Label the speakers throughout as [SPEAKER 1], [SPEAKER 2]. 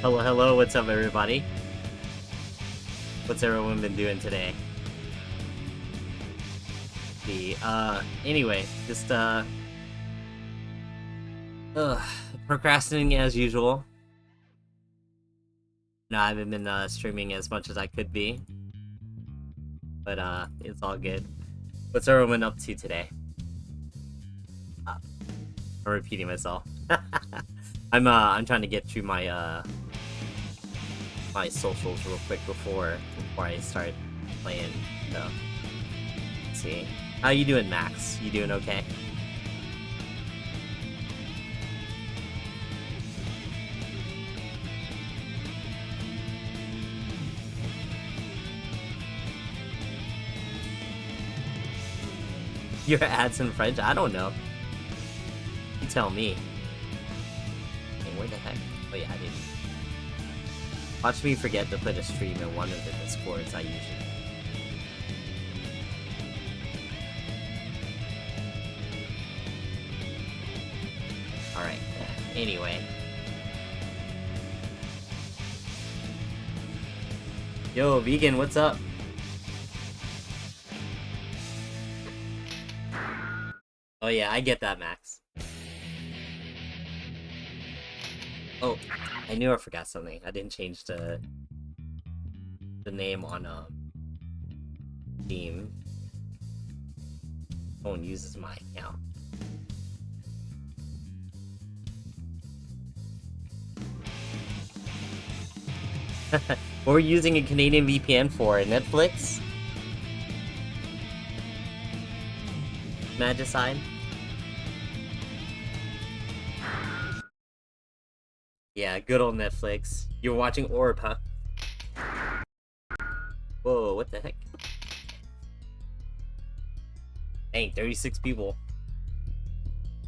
[SPEAKER 1] Hello, hello, what's up everybody? What's everyone been doing today? Anyway, just, procrastinating as usual. No, I haven't been, streaming as much as I could be. But, it's all good. What's everyone up to today? I'm repeating myself. I'm trying to get through my, my socials real quick before I start playing, so... Let's see. How you doing, Max? You doing okay? Your ads in French? I don't know. You tell me. Hey, where the heck? Oh yeah, I didn't. Watch me forget to put a stream in one of the Discords I usually. Alright, anyway. Yo, Vegan, what's up? Oh yeah, I get that, Max. Oh, I knew I forgot something. I didn't change the name on Steam. No one uses my account. What were you using a Canadian VPN for? Netflix? Magicide? Yeah, good old Netflix. You're watching Orb, huh? Whoa, what the heck? Dang, 36 people.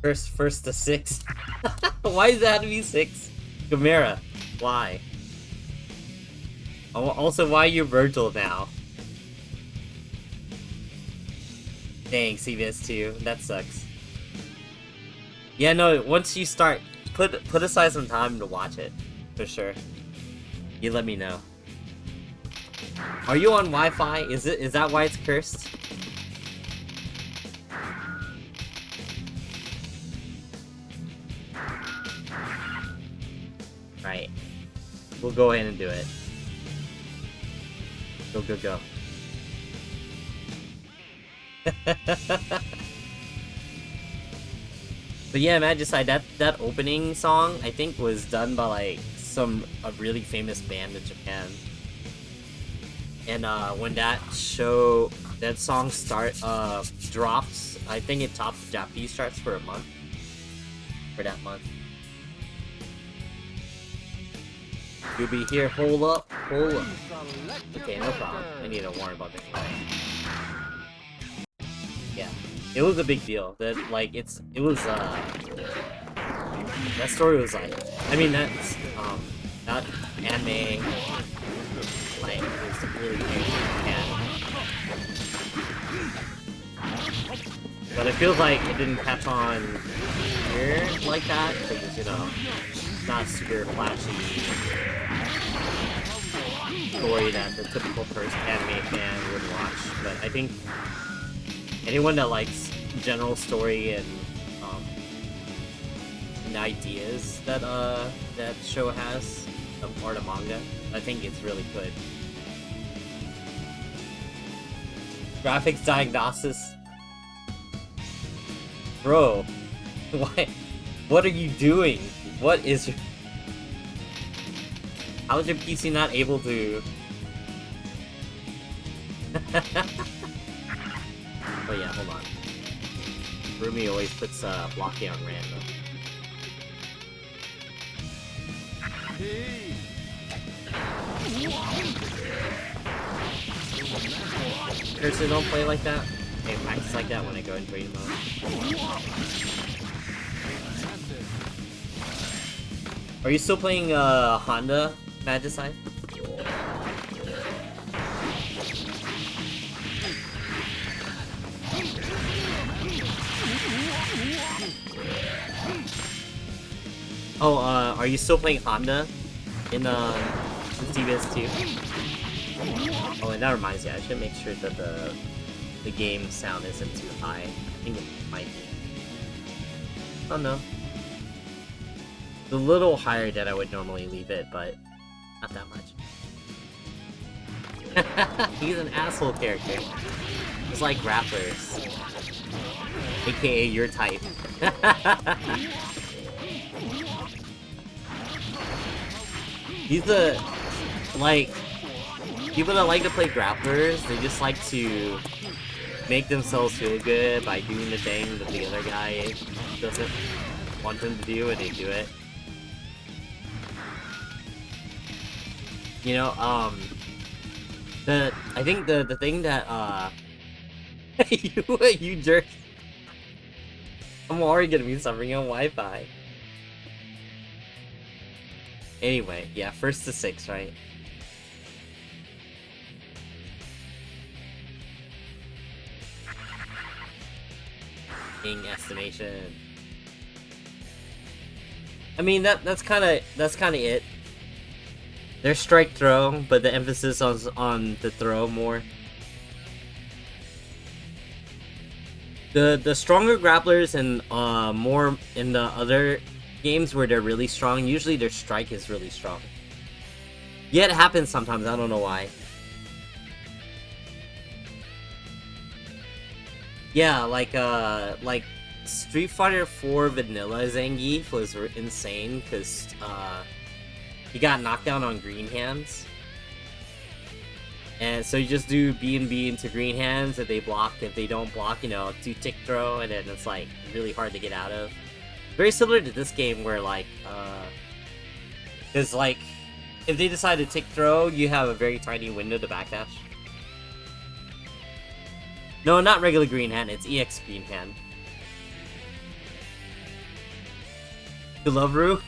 [SPEAKER 1] First to 6. Why does that have to be 6? Chimera, why? Also, why are you Virgil now? Dang, CBS 2. That sucks. Yeah, no, once you start, put aside some time to watch it. For sure. You let me know. Are you on Wi-Fi? Is that why it's cursed? Right. We'll go ahead and do it. Go, go, go. But yeah, Magicide, that opening song, I think, was done by, like, a really famous band in Japan. And, when that song drops, I think it topped the Japanese charts for a month. For that month. You'll be here, hold up. Okay, no problem. I need to warn about this. Yeah, it was a big deal. That that story was like, I mean that anime, like, it was really big and but it feels like it didn't catch on here like that because, you know, it's not super flashy story that the typical first anime fan would watch, but I think anyone that likes general story and ideas that that show has, or the manga, I think it's really good. Graphics diagnosis, bro. Why? What are you doing? What is your? How is your PC not able to? Oh yeah, hold on. Rumi always puts blocky on random. Cursor, don't play like that. Hey, practice like that when I go in brain mode. Are you still playing Honda Magicide? Oh, are you still playing Honda? in CBS 2. Oh, and that reminds me, I should make sure that the game sound isn't too high. I think it might be. Oh no. It's a little higher than I would normally leave it, but not that much. He's an asshole character. It's like grapplers. AKA your type. He's a... like... people that like to play grapplers, they just like to make themselves feel good by doing the thing that the other guy doesn't want them to do, and they do it. You know, I think the thing that, you jerk. I'm already gonna be suffering on Wi-Fi. Anyway, yeah, 1st to 6, right? Estimation. I mean, that's kind of it. There's strike throw, but the emphasis on the throw more. The stronger grapplers and more in the other games where they're really strong, usually their strike is really strong. Yeah, it happens sometimes. I don't know why. Yeah, like Street Fighter 4 Vanilla Zangief was insane because he got knocked down on green hands, and so you just do B and B into green hands. If they block, if they don't block, you know, do tick throw, and then it's like really hard to get out of. Very similar to this game where like there's like if they decide to tick throw, you have a very tiny window to backdash. No, not regular green hand, it's EX green hand. You love Rue?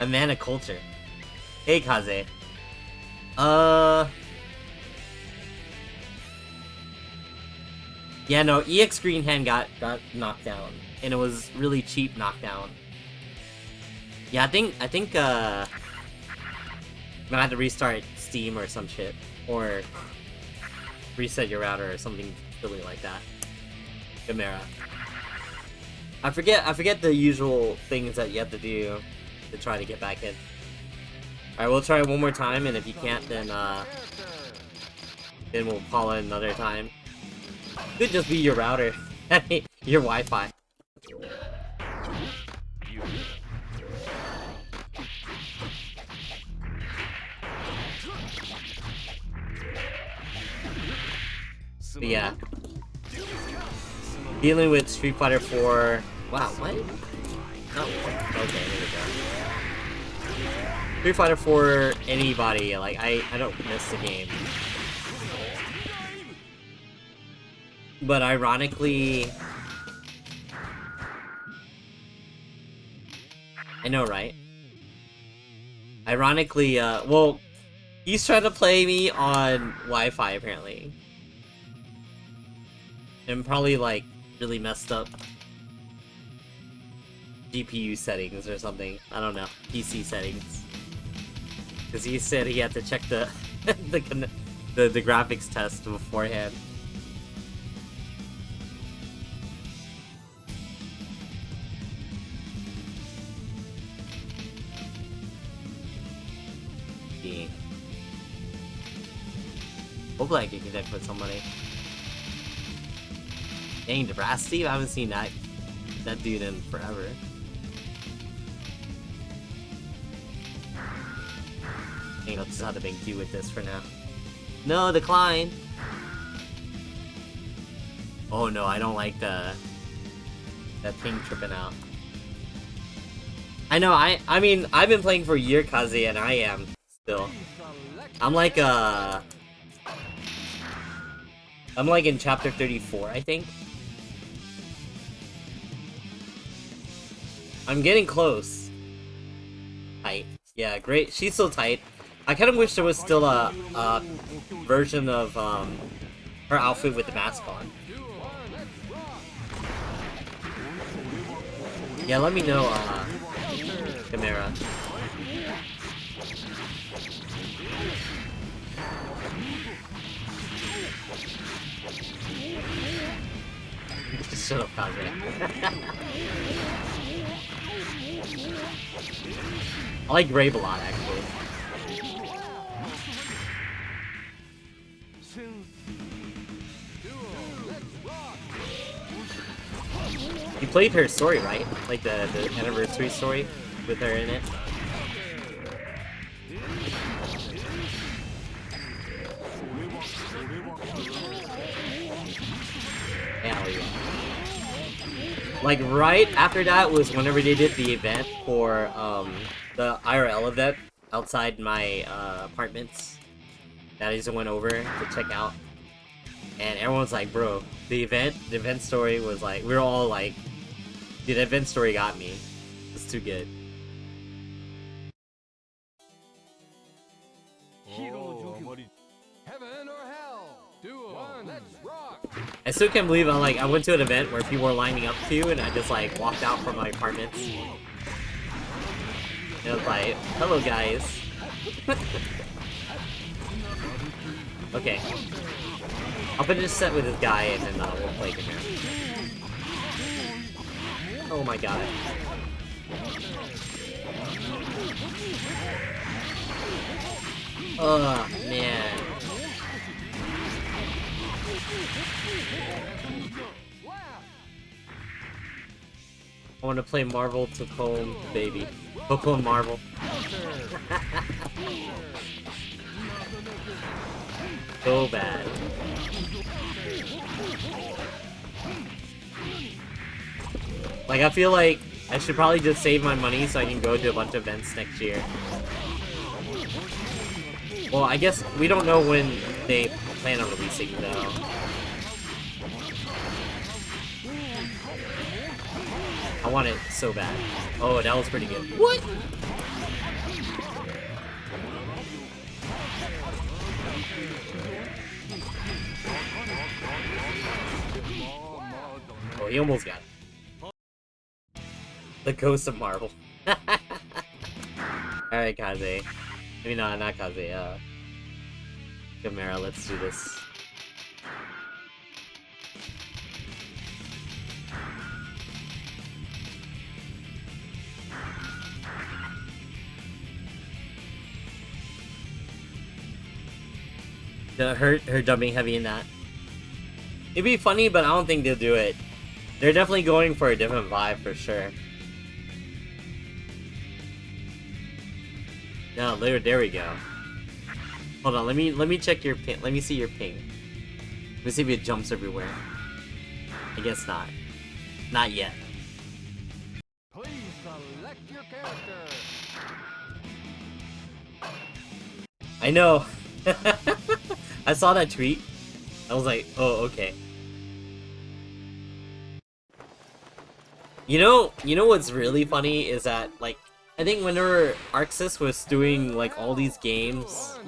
[SPEAKER 1] A man of culture. Hey, Kaze. Yeah, no, EX green hand got knocked down. And it was really cheap knockdown. Yeah, I think I'm gonna have to restart Steam or some shit. Or reset your router or something silly like that. Chimera. I forget the usual things that you have to do to try to get back in. Alright, we'll try one more time, and if you can't, then we'll call it another time. Could just be your router. Your Wi-Fi. But yeah. Dealing with Street Fighter 4... Wow, what? Oh, okay, there we go. Street Fighter 4, anybody, like, I don't miss the game. But ironically... I know, right? Ironically, well, he's trying to play me on Wi-Fi, apparently. And probably, like, really messed up GPU settings or something. I don't know. PC settings. Because he said he had to check the the graphics test beforehand. Hopefully I can connect with somebody. Dang, DeBrass Steve? I haven't seen that dude in forever. Dang, I'll just have to make do with this for now. No, decline! Oh no, I don't like that thing tripping out. I know, I mean, I've been playing for a year, Kaze, and I am still. I'm like in chapter 34, I think. I'm getting close. Tight. Yeah, great. She's so tight. I kind of wish there was still a version of her outfit with the mask on. Yeah, let me know, Chimera. Shut up, Kaze. I like Grave a lot, actually. You played her story, right? Like the anniversary story with her in it? Hell yeah. Like right after that was whenever they did the event for the IRL event outside my apartments that I just went over to check out, and everyone's like, bro, the event story was like, we were all like, dude, the event story got me. It's too good.
[SPEAKER 2] Heaven or hell? Duo, let's rock!
[SPEAKER 1] I still can't believe I went to an event where people were lining up to, and I just like walked out from my apartments. And I was like, hello guys. Okay. I'll finish this set with this guy and then we'll play him here. Oh my god. Oh man. I want to play Marvel to Clone Baby. Clone Marvel. So bad. Like, I feel like I should probably just save my money so I can go to a bunch of events next year. Well, I guess we don't know when they plan on releasing, though. I want it so bad. Oh, that was pretty good. What? Oh, he almost got it. The Ghost of Marvel. Alright, Kaze. I mean, not Kaze, Gamera, let's do this. Her dubbing heavy in that. It'd be funny, but I don't think they'll do it. They're definitely going for a different vibe for sure. No, there we go. Hold on, let me check your ping. Let me see your ping. Let me see if it jumps everywhere. I guess not. Not yet.
[SPEAKER 2] Please select your character.
[SPEAKER 1] I know. I saw that tweet. I was like, oh, okay. You know what's really funny is that, like, I think whenever arcsys was doing, like, all these games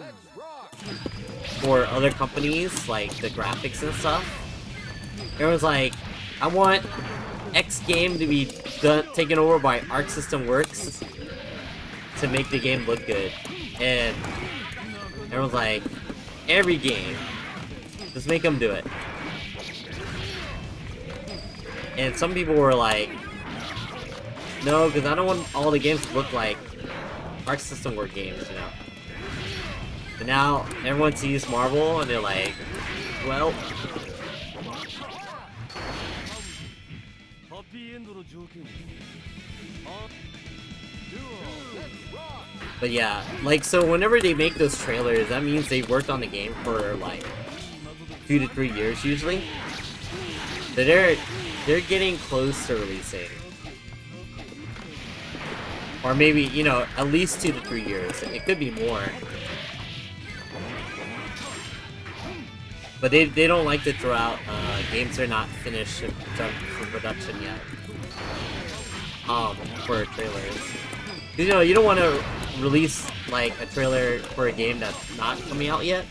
[SPEAKER 1] for other companies, like the graphics and stuff, it was like, I want X game to be taken over by Arc System Works to make the game look good. And everyone's like, every game, just make them do it. And some people were like, no, because I don't want all the games to look like Arc System Works games, you know. But now everyone sees Marvel and they're like, well. But yeah, like, so whenever they make those trailers, that means they worked on the game for like 2 to 3 years usually. So they're getting close to releasing. Or maybe, you know, at least 2 to 3 years. It could be more. But they don't like to throw out games that are not finished for production yet. For trailers. You know, you don't want to release like a trailer for a game that's not coming out yet.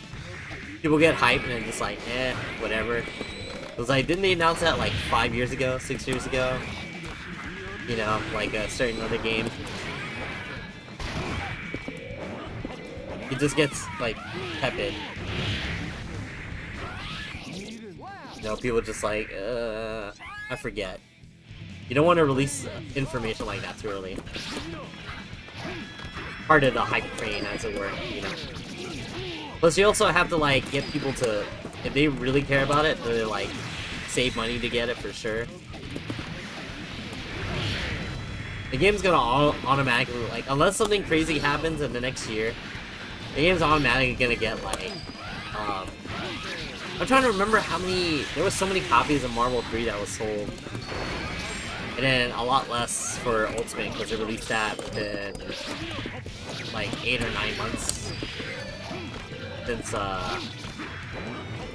[SPEAKER 1] People get hyped and then just like, eh, whatever. It was like, didn't they announce that like 5 years ago, 6 years ago? You know, like a certain other game. it just gets like tepid. You know, people just like, I forget. You don't want to release information like that too early. Part of the hype train, as it were, you know. Plus, you also have to like get people to, if they really care about it, to like save money to get it for sure. The game's gonna automatically, like, unless something crazy happens in the next year, the game's automatically gonna get like, I'm trying to remember how many, there was so many copies of Marvel 3 that was sold. And then a lot less for Ultimate, because they released that within like 8 or 9 months since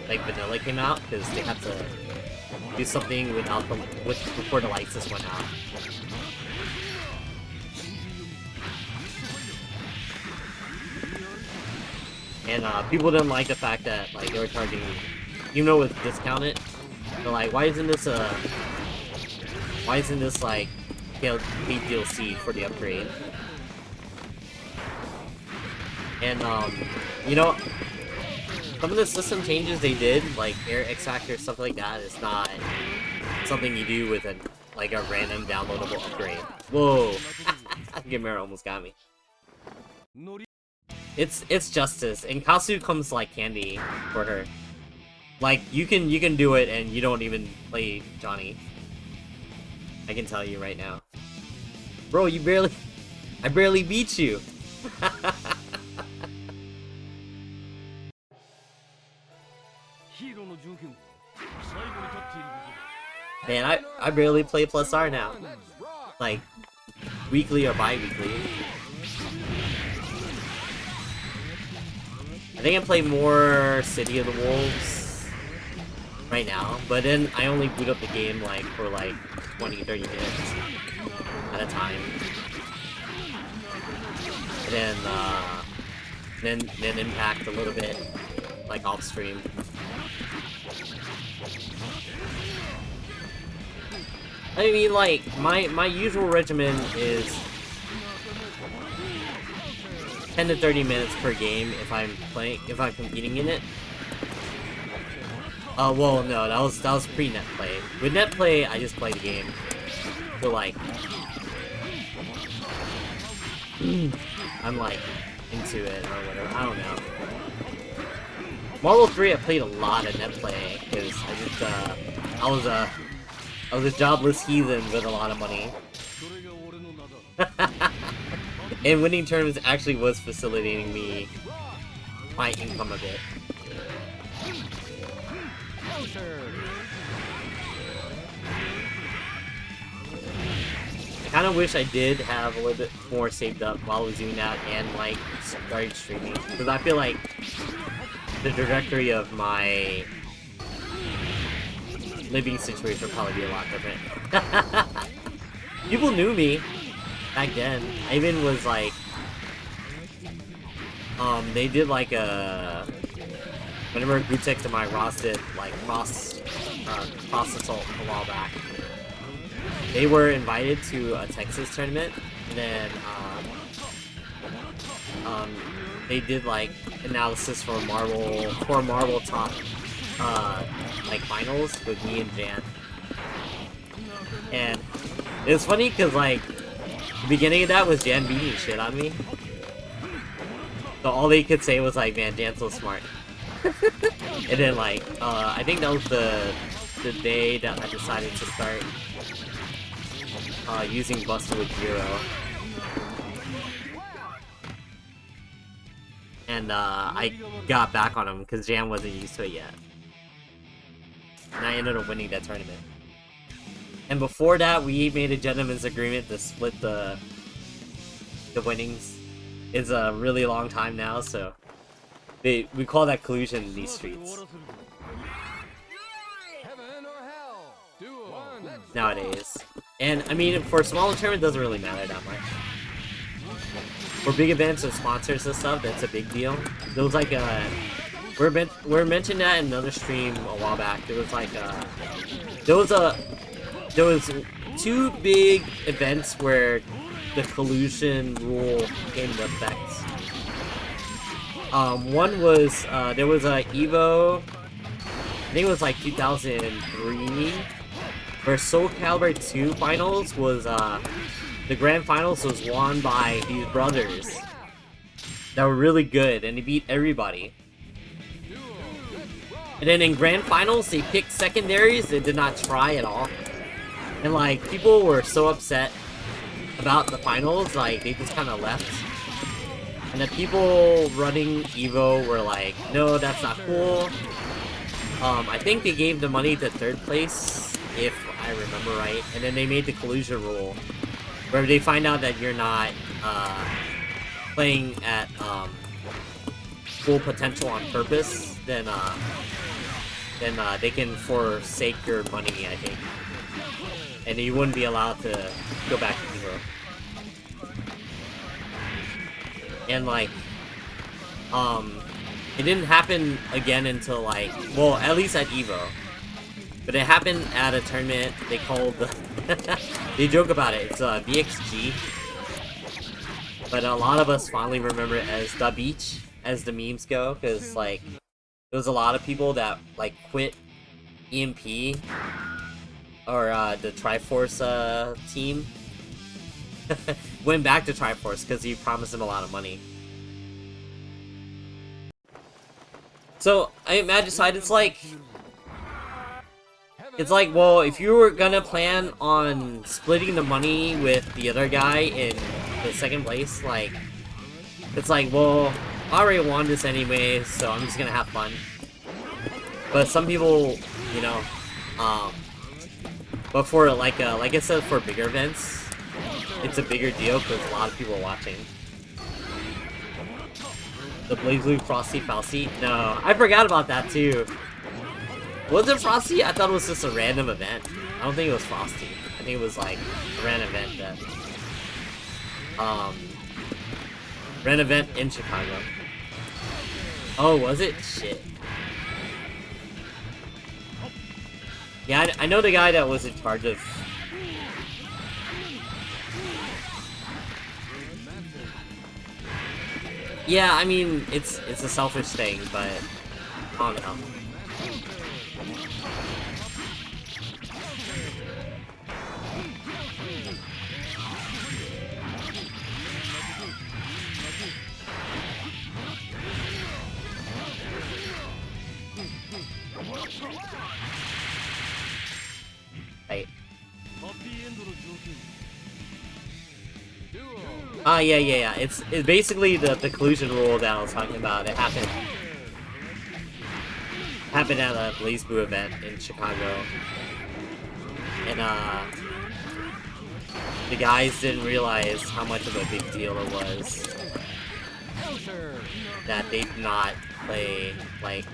[SPEAKER 1] like Vanilla came out, because they had to do something without the before the license went out. And people didn't like the fact that like they were charging, even though it was discounted, they're like, why isn't this like paid DLC for the upgrade? And you know, some of the system changes they did, like Air X Factor, stuff like that, is not something you do with a random downloadable upgrade. Whoa, Gamera almost got me. It's justice, and Kasu comes like candy for her. Like you can do it, and you don't even play Johnny. I can tell you right now, bro. I barely beat you. Man, I barely play +R now, like weekly or bi-weekly. I think I play more City of the Wolves right now, but then I only boot up the game like for like 20-30 minutes at a time. And then Impact a little bit, like off stream. I mean, like my usual regimen is 10 to 30 minutes per game if I'm competing in it. Well, no, that was pre-net play. With net play, I just play the game. So like, I'm like into it or whatever. I don't know. Marvel 3, I played a lot of net play because I was a jobless heathen with a lot of money. And winning tournaments actually was facilitating me my income a bit. I kind of wish I did have a little bit more saved up while I was doing that and like started streaming, because I feel like the trajectory of my living situation would probably be a lot different. People knew me back then. I even was like, they did like a, whenever Gutex and my Ross did like Cross Assault a while back, they were invited to a Texas tournament, and then they did like analysis for Marvel top like finals with me and Jan. And it was funny because like the beginning of that was Jan beating shit on me. So all they could say was like, man, Jan's so smart. And then like, I think that was the day that I decided to start using Buster with Zero. And I got back on him because Jan wasn't used to it yet. And I ended up winning that tournament. And before that, we made a gentleman's agreement to split the winnings. It's a really long time now, so we call that collusion in these streets nowadays. And I mean, for a smaller tournament, it doesn't really matter that much. For big events and sponsors and stuff, that's a big deal. There was like a, we mentioned that in another stream a while back. There was like there was two big events where the collusion rule came into effect. One was there was a Evo, I think it was like 2003, where Soul Calibur 2 finals was the grand finals was won by these brothers that were really good, and they beat everybody. And then in grand finals, they picked secondaries and did not try at all. And like, people were so upset about the finals, like, they just kind of left. And the people running Evo were like, no, that's not cool. I think they gave the money to third place, if I remember right. And then they made the collusion rule, where they find out that you're not playing at full potential on purpose, then they can forsake your money, I think. And you wouldn't be allowed to go back to Evo. And like, it didn't happen again until like, well, at least at Evo. But it happened at a tournament they called, they joke about it, it's VXG. But a lot of us fondly remember it as the beach, as the memes go, because like, there was a lot of people that like quit EMP, or the Triforce team. Went back to Triforce because he promised him a lot of money. So I imagine it's like, well, if you were gonna plan on splitting the money with the other guy in the second place, like, it's like, well, I already won this anyway, so I'm just gonna have fun. But some people, you know, but for like I said, for bigger events, it's a bigger deal because a lot of people are watching. The BlazBlue Frosty Falsy? No, I forgot about that too. Was it Frosty? I thought it was just a random event. I don't think it was Frosty. I think it was like a random event that random event in Chicago. Oh, was it? Shit. Yeah, I know the guy that was in charge of. Yeah, I mean, it's a selfish thing, but I don't know. Right. Yeah. It's basically the collusion rule that I was talking about. It happened at a BlazBlue event in Chicago, and the guys didn't realize how much of a big deal it was that they did not play like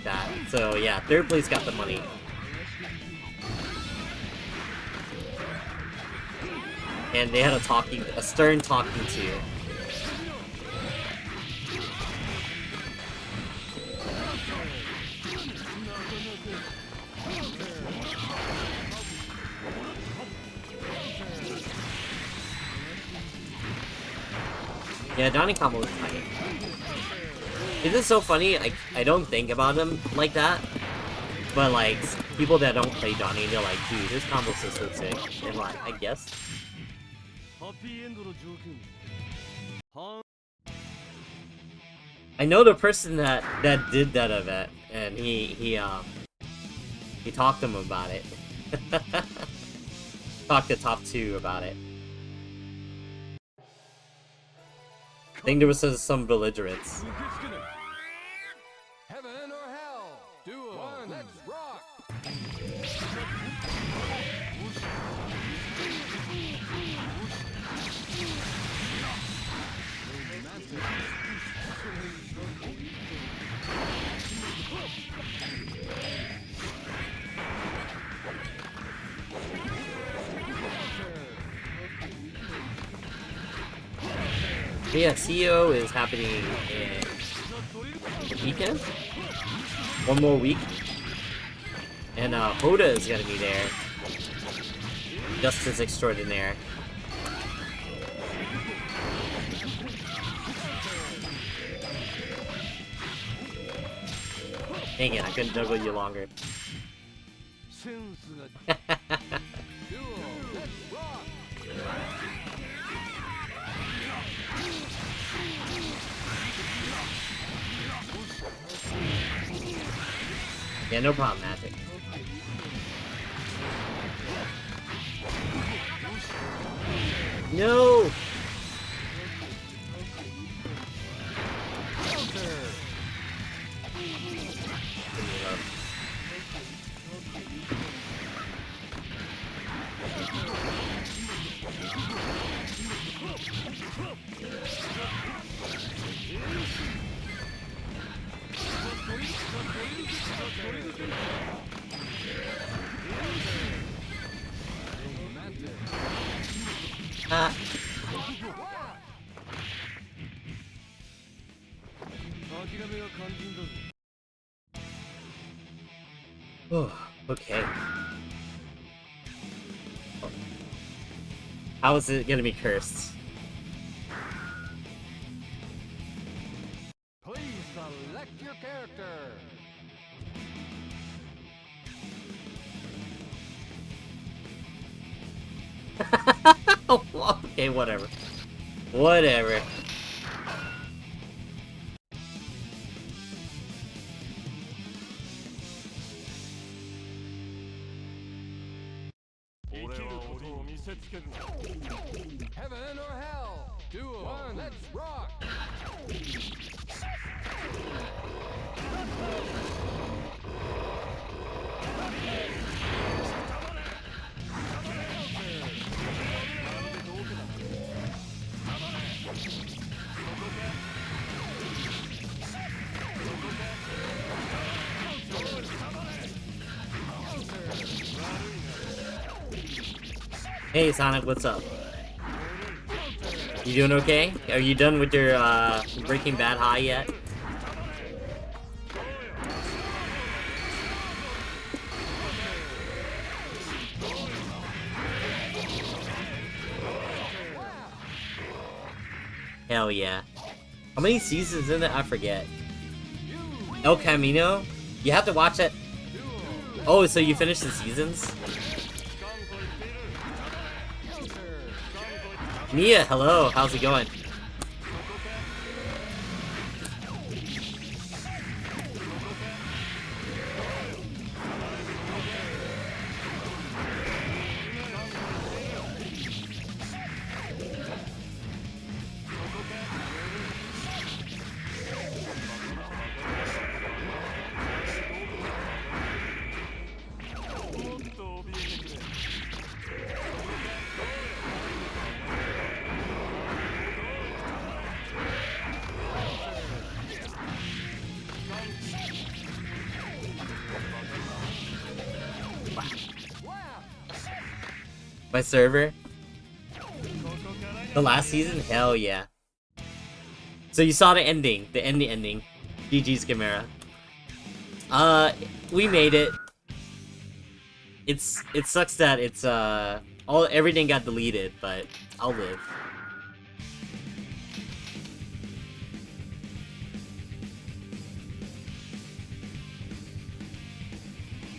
[SPEAKER 1] that. So yeah, third place got the money. And they had a stern talking to. Yeah, Johnny Combo was tight. It is so funny, I don't think about him like that. But like, people that don't play Johnny, they're like, dude, his combo is so sick. And like, I guess. I know the person that did that event, and he talked to him about it. Talked to top 2 about it. I think there was some belligerence.
[SPEAKER 2] Heaven or hell? Duel. One, let's rock.
[SPEAKER 1] But yeah, CEO is happening in the weekend. One more week. And Hoda is gonna be there. Justice Extraordinaire. Dang it, I couldn't juggle you longer. Yeah, no problem, Magic. No! Ah. Oh, okay. How is it gonna be cursed?
[SPEAKER 2] Please select your character.
[SPEAKER 1] Okay, whatever. Whatever.
[SPEAKER 2] Heaven or hell. Duo. One. Let's rock.
[SPEAKER 1] Hey Sonic, what's up? You doing okay? Are you done with your Breaking Bad high yet? Hell yeah. How many seasons in it? I forget. El Camino? You have to watch it. Oh, so you finished the seasons? Mia, hello. How's it going? My server? The last season? Hell yeah. So you saw the ending. The ending. GG's Chimera. We made it. It sucks that it's everything got deleted, but I'll live.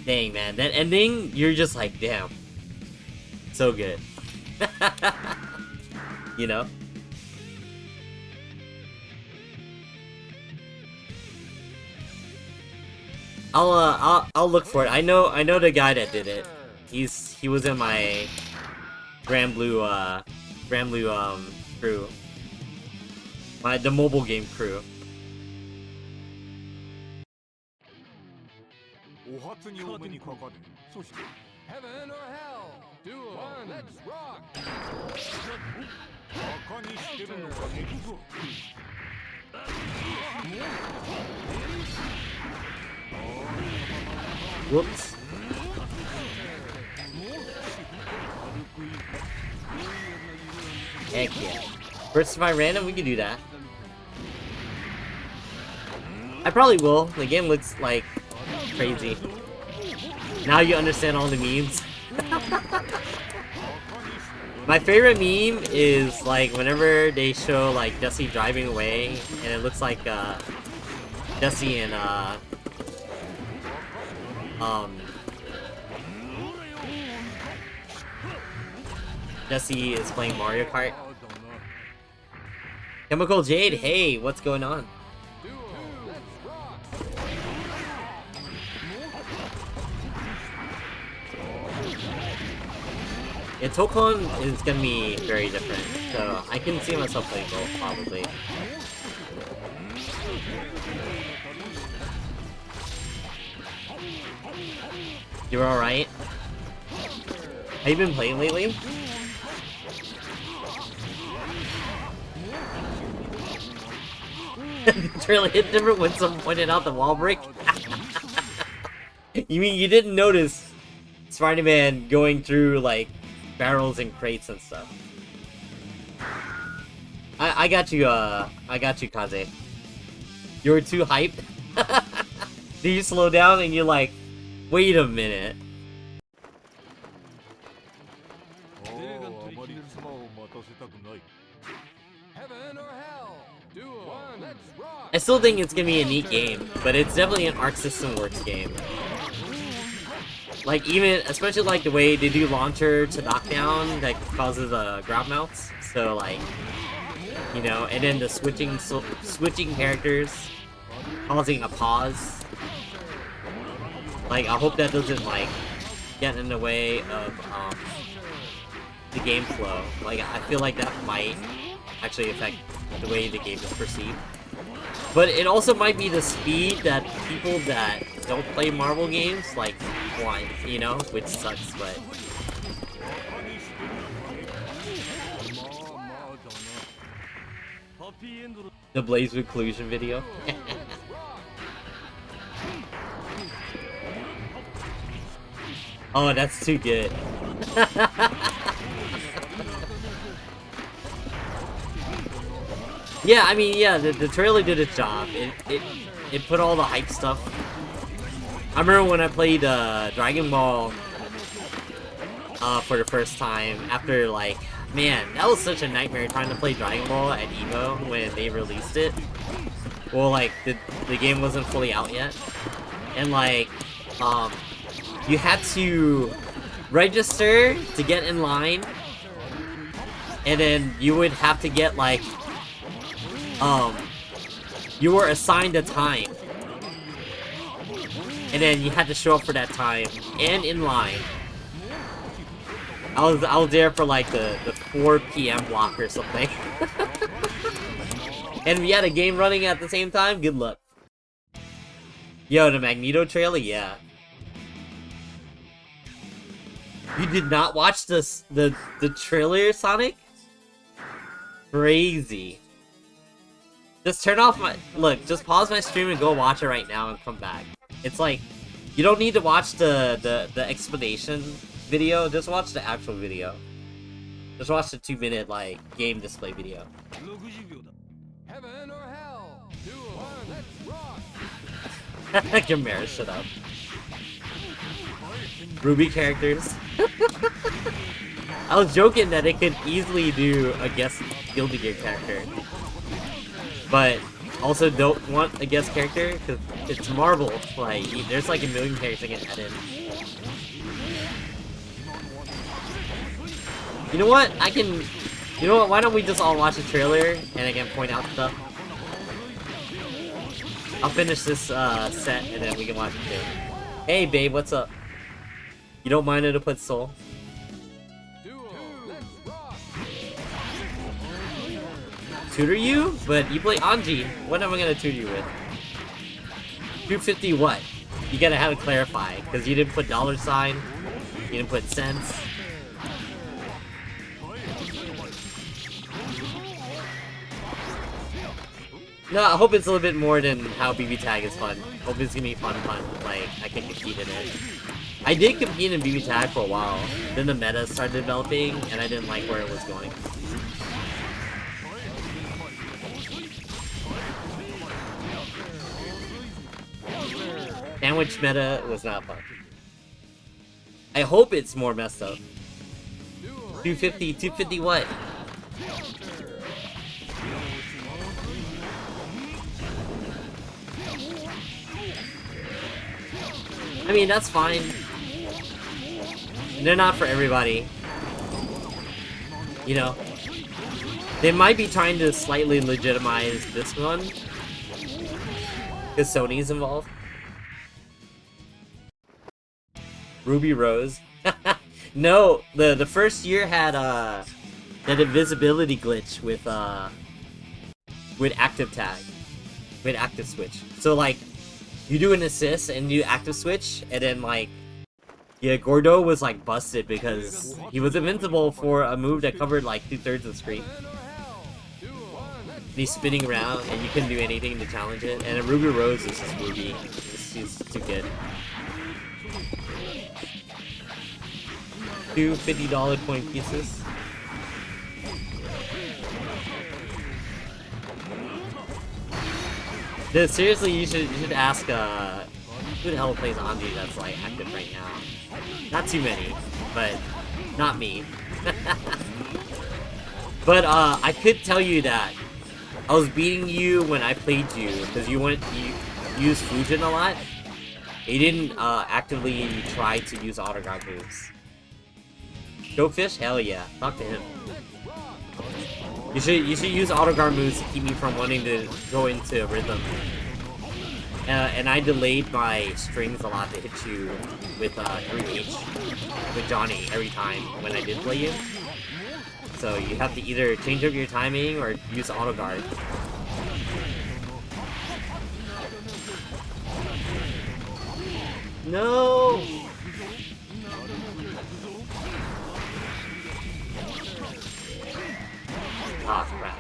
[SPEAKER 1] Dang man, that ending, you're just like, damn. So good. You know? I'll look for it. I know the guy that did it. He was in my Grand Blue crew. The mobile game crew.
[SPEAKER 2] Heaven or hell. Duo. One. Let's rock.
[SPEAKER 1] Whoops. Heck yeah. Versus my random, we can do that. I probably will. The game looks like crazy. Now you understand all the memes. My favorite meme is like whenever they show like Jesse driving away and it looks like Jesse and Jesse is playing Mario Kart. Chemical Jade, hey, what's going on? Yeah, Tokon is gonna be very different, so I can see myself playing both, probably. You're alright? Have you been playing lately? Really hit different when someone pointed out the wall break? You mean you didn't notice Spider-Man going through, like, barrels and crates and stuff? I got you, Kaze. You were too hyped? Did you slow down and you're like, wait a minute.
[SPEAKER 2] Heaven or hell? Duel. Let's rock.
[SPEAKER 1] I still think it's gonna be a neat game, but it's definitely an Arc System Works game. Like, even, especially like the way they do launcher to knockdown that causes ground mounts. So like, you know, and then the switching characters causing a pause. Like, I hope that doesn't like get in the way of the game flow. Like, I feel like that might actually affect the way the game is perceived. But it also might be the speed that people that don't play Marvel games, like, want, you know? Which sucks, but... The Blaze Reclusion video? Oh, that's too good. Yeah, I mean, yeah, the trailer did its job. It put all the hype stuff. I remember when I played Dragon Ball for the first time, after, like, man, that was such a nightmare trying to play Dragon Ball at EVO when they released it. Well, like, the game wasn't fully out yet. And, like, you had to register to get in line, and then you would have to get, like, you were assigned a time, and then you had to show up for that time and in line. I was there for like the 4 PM block or something. And we had a game running at the same time. Good luck. Yo, the Magneto trailer, yeah. You did not watch the trailer, Sonic? Crazy. Just turn off my... Look, just pause my stream and go watch it right now and come back. It's like, you don't need to watch the explanation video, just watch the actual video. Just watch the 2-minute, like, game display video.
[SPEAKER 2] Heaven or hell? Duel. Let's rock.
[SPEAKER 1] Gamera, shut up. Ruby characters. I was joking that it could easily do a guest Guilty Gear character. But also don't want a guest character because it's Marvel. Like, there's like a million characters I can add in. You know what? You know what? Why don't we just all watch the trailer and I can point out stuff? I'll finish this set and then we can watch it too. Hey babe, what's up? You don't mind it to put Soul? Tutor you? But you play Anji. What am I gonna tutor you with? 250 what? You gotta have it clarify, because you didn't put $, you didn't put cents. No, I hope it's a little bit more than how BB Tag is fun. Hope it's gonna be fun, like, I can compete in it. I did compete in BB Tag for a while, then the meta started developing, and I didn't like where it was going. Sandwich meta was not fun. I hope it's more messed up. 250 what? I mean, that's fine. They're not for everybody. You know? They might be trying to slightly legitimize this one. Because Sony's involved. Ruby Rose. No, the first year had that invisibility glitch with active tag. With active switch. So like you do an assist and you active switch and then like yeah, Gordo was like busted because he was invincible for a move that covered like 2/3 of the screen. And he's spinning around and you couldn't do anything to challenge it. And Ruby Rose is just Ruby. She's too good. Two $50 coin pieces. Dude, seriously, you should ask who the hell plays Anji that's like active right now. Not too many, but not me. But I could tell you that I was beating you when I played you because you used Fujin a lot. You didn't actively try to use auto guard moves. Showfish? Hell yeah. Talk to him. You should use auto guard moves to keep me from wanting to go into rhythm. And I delayed my strings a lot to hit you with 3H with Johnny every time when I did play you. So you have to either change up your timing or use auto guard. No! Ah, crap.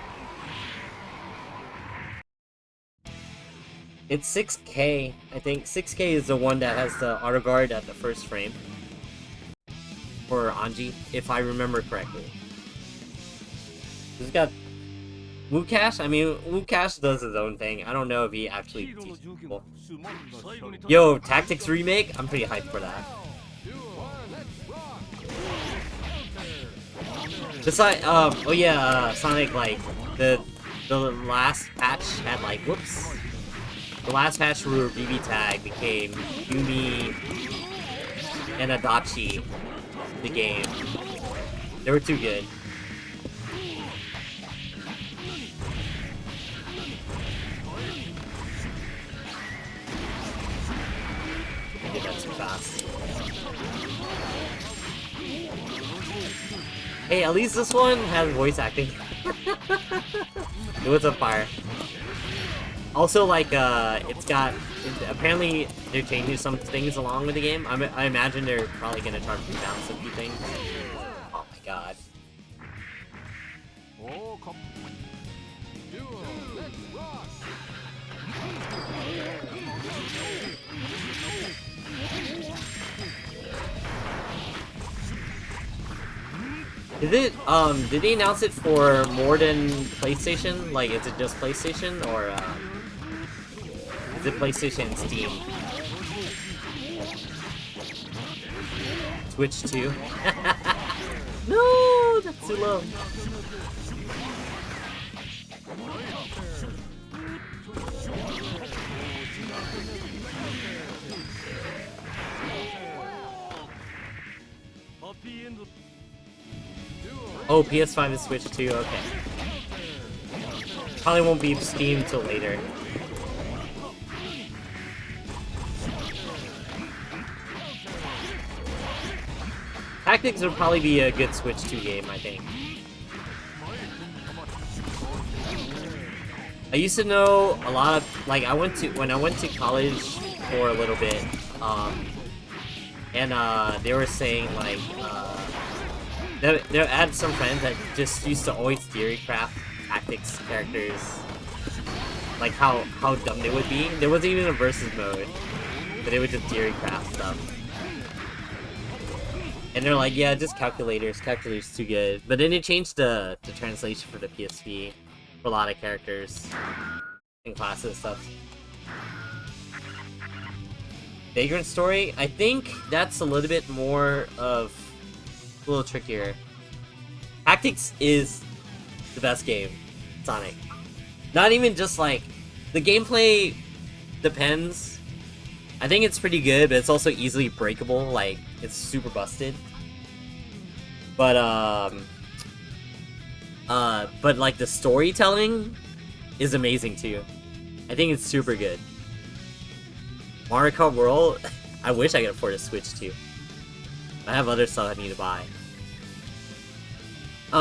[SPEAKER 1] It's 6K, I think. 6K is the one that has the auto guard at the first frame. For Anji, if I remember correctly. He's got Wukash? I mean, Wukash does his own thing. I don't know if he actually teaches people. Yo, Tactics Remake? I'm pretty hyped for that. Besides, oh yeah, Sonic, like, the last patch had, like, whoops. The last patch where BB Tag became Yumi and Adachi, the game. They were too good. I did that too fast. Hey, at least this one has voice acting. It was a fire. Also, like, apparently they're changing some things along with the game. I imagine they're probably gonna try to rebalance a few things. Oh my god. Did they announce it for more than PlayStation? Like, is it just PlayStation, or, is it PlayStation and Steam? Switch 2? No, that's too low. Oh, PS5 and Switch 2, okay. Probably won't be Steam till later. Tactics would probably be a good Switch 2 game, I think. I used to know a lot of, like, when I went to college for a little bit, and they were saying, like, they had some friends that just used to always theorycraft Tactics characters, like how dumb they would be. There wasn't even a versus mode, but they would just theorycraft stuff. And they're like, yeah, just calculators too good. But then they changed the translation for the PSP for a lot of characters and classes and stuff. Vagrant Story, I think that's a little bit more of a little trickier. Tactics is the best game, Sonic. Not even just like the gameplay depends, I think it's pretty good, but it's also easily breakable. Like, it's super busted. But like the storytelling is amazing too. I think it's super good. Mario Kart World, I wish I could afford a Switch too. I have other stuff I need to buy.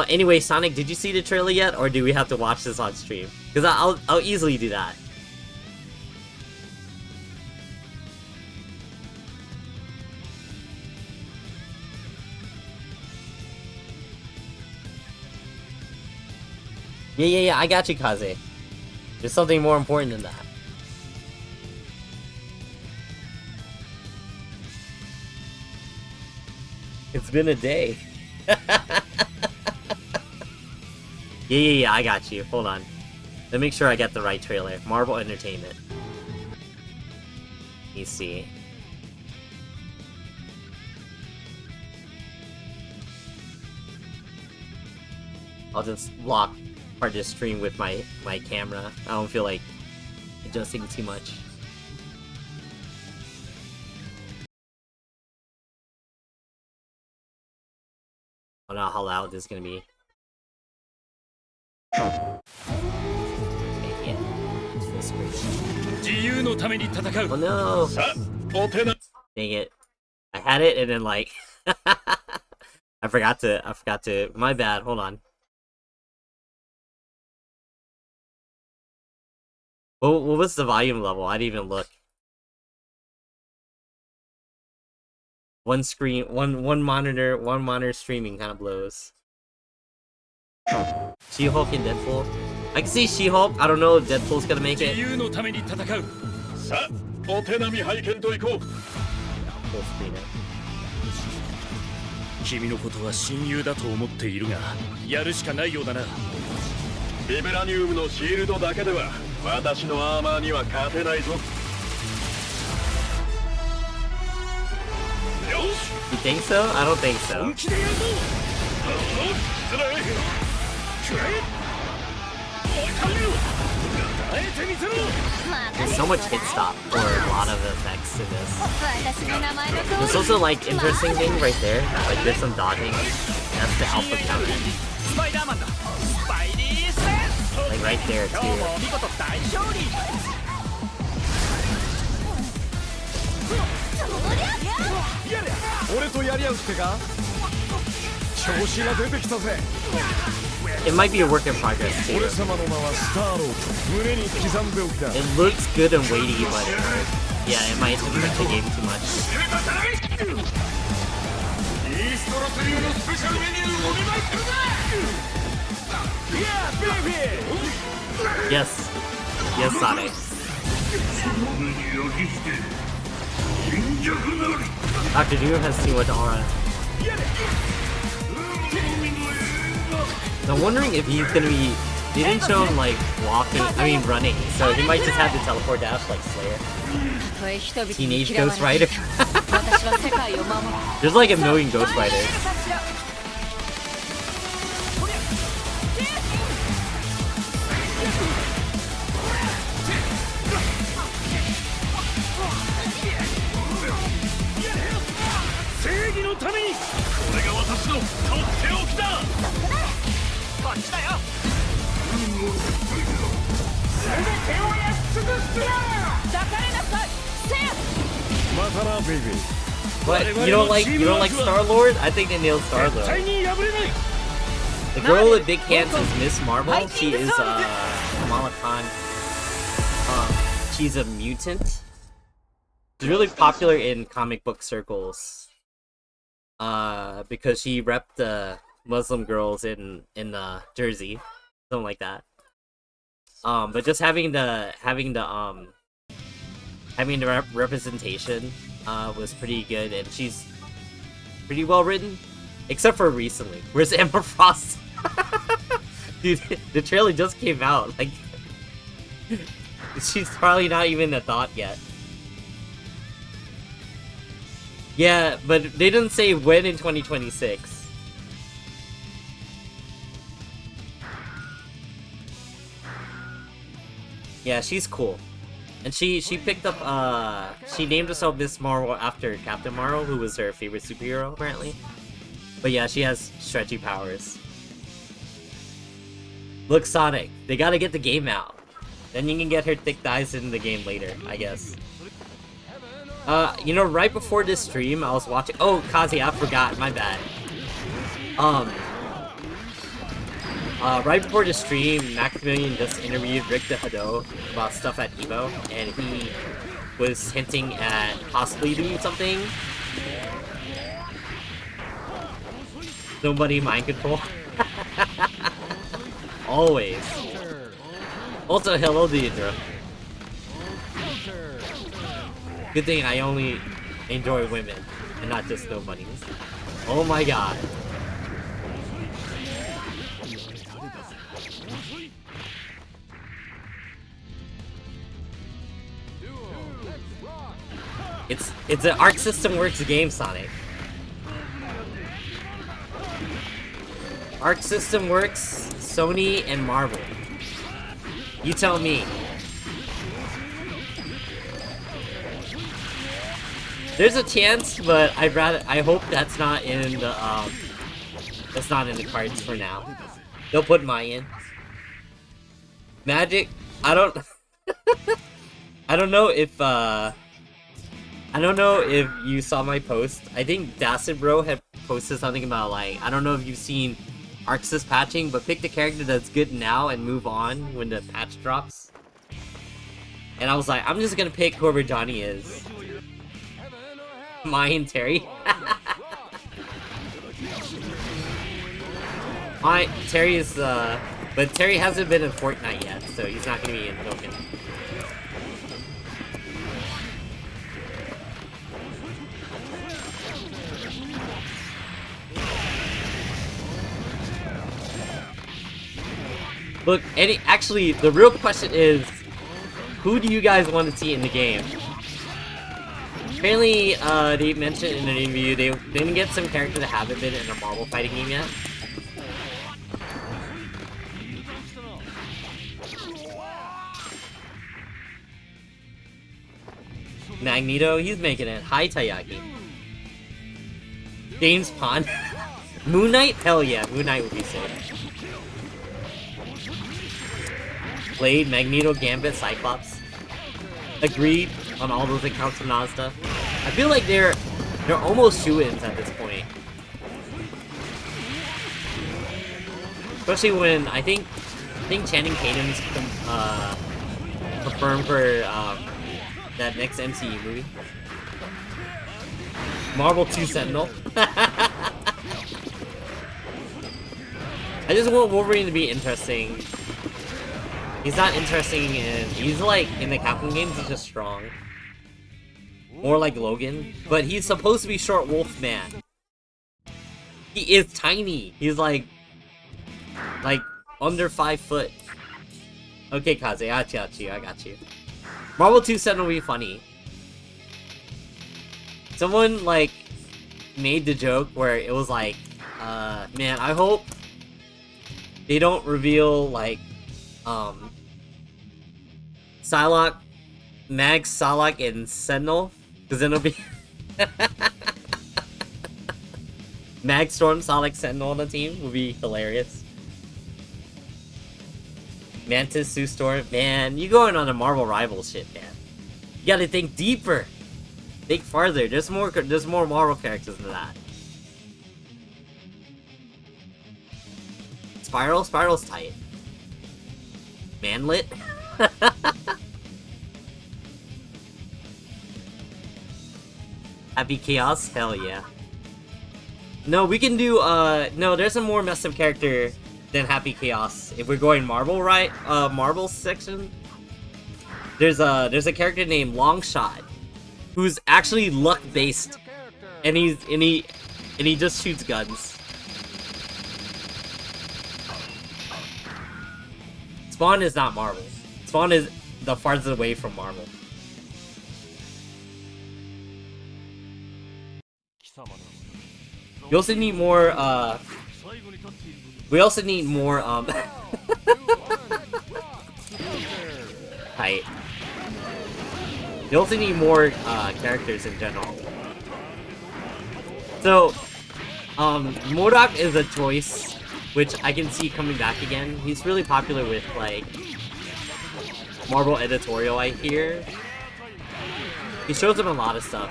[SPEAKER 1] Anyway, Sonic, did you see the trailer yet, or do we have to watch this on stream? Because I'll easily do that. Yeah, I got you, Kaze. There's something more important than that. It's been a day. Yeah, I got you. Hold on. Let me make sure I get the right trailer. Marvel Entertainment. Let me see. I'll just lock part of the stream with my camera. I don't feel like adjusting too much. I don't know how loud this is gonna be. Okay, yeah. It's full screen. Oh no! Dang it. I had it and then like I forgot to my bad, hold on. What was the volume level? I didn't even look. One screen, one monitor streaming kind of blows. She-Hulk and Deadpool. I can see She-Hulk. I don't know if Deadpool's gonna make it. Full screen it.
[SPEAKER 3] 君のことは親友だと思っているが、やるしかないようだな。ビブラニウムのシールドだけでは私のアーマーには勝てないぞ。
[SPEAKER 1] You think so? I don't think so. There's so much hit stop for a lot of effects in this. There's also like interesting thing right there. Like there's some dodging. That's the alpha counter. Like right there too. It might be a work in progress too. It looks good and weighty, but yeah, it might affect the game too much. Yes. Yes, Sonic. Dr. Doom has too much aura. I'm wondering if he's gonna be... They didn't show him like running, so he might just have to teleport dash like Slayer. Teenage Ghost Rider. There's like a million Ghost Riders. What? You don't like Star-Lord? I think they nailed Star-Lord. The girl with big hands is Miss Marvel. She is Kamala Khan. She's a mutant. She's really popular in comic book circles. Because she repped the Muslim girls in Jersey, something like that. But just having the representation was pretty good, and she's pretty well written, except for recently. Where's Emma Frost? Dude, the trailer just came out. Like, she's probably not even a thought yet. Yeah, but they didn't say when in 2026. Yeah, she's cool. And she picked up she named herself Miss Marvel after Captain Marvel, who was her favorite superhero apparently. But yeah, she has stretchy powers. Look, Sonic, they gotta get the game out. Then you can get her thick thighs in the game later, I guess. You know, right before this stream, I was watching. Oh, Kazi, I forgot. My bad. Right before the stream, Maximilian just interviewed Rick the Hado about stuff at Evo, and he was hinting at possibly doing something. Nobody mind control. Always. Also, hello, Deidre. Good thing I only enjoy women and not just no bunnies. Oh my god. It's an Arc System Works game, Sonic. Arc System Works, Sony, and Marvel. You tell me. There's a chance, but I hope that's not in the cards for now. They'll put Mayan. Magic, I don't know if you saw my post. I think Dacid Bro had posted something about, like, I don't know if you've seen arcsys patching, but pick the character that's good now and move on when the patch drops. And I was like, I'm just gonna pick whoever Johnny is. Mayan Terry. Terry is, but Terry hasn't been in Fortnite yet, so he's not gonna be in Token. Look, actually, the real question is, who do you guys want to see in the game? Apparently, they mentioned in an interview they didn't get some character that haven't been in a Marvel fighting game yet. Magneto, he's making it. Hi, Tayaki. James Pond. Moon Knight? Hell yeah, Moon Knight would be sick. Blade, Magneto, Gambit, Cyclops. Agreed on all those accounts from Nazda. I feel like they're almost shoo-ins at this point. Especially when I think Channing Tatum's confirmed for that next MCU movie. Marvel 2 Sentinel. I just want Wolverine to be interesting. He's not interesting he's like, in the Capcom games, he's just strong. More like Logan. But he's supposed to be short wolf man. He is tiny. He's like under 5 foot. Okay, Kaze, I got you. Marvel 2 Sentinel will be funny. Someone, like, made the joke where it was like, man, I hope they don't reveal, like, Psylocke, Max, Psylocke, and Sentinel, because then it'll be Mag, Storm, Psylocke, Sentinel on the team would be hilarious. Mantis, Sue Storm, man, you going on a Marvel Rivals shit, man. You gotta think deeper, think farther. There's more Marvel characters than that. Spiral's tight. Manlit. Happy Chaos? Hell yeah. No, we can do, no, there's a more messed up character than Happy Chaos. If we're going Marvel, right? Marvel section? There's a character named Longshot, who's actually luck-based. And he just shoots guns. Spawn is not Marvel. Spawn is the farthest away from Marvel. We also need more, height. They also need more characters in general. So, MODOK is a choice, which I can see coming back again. He's really popular with, like, Marvel editorial, I hear. He shows up in a lot of stuff.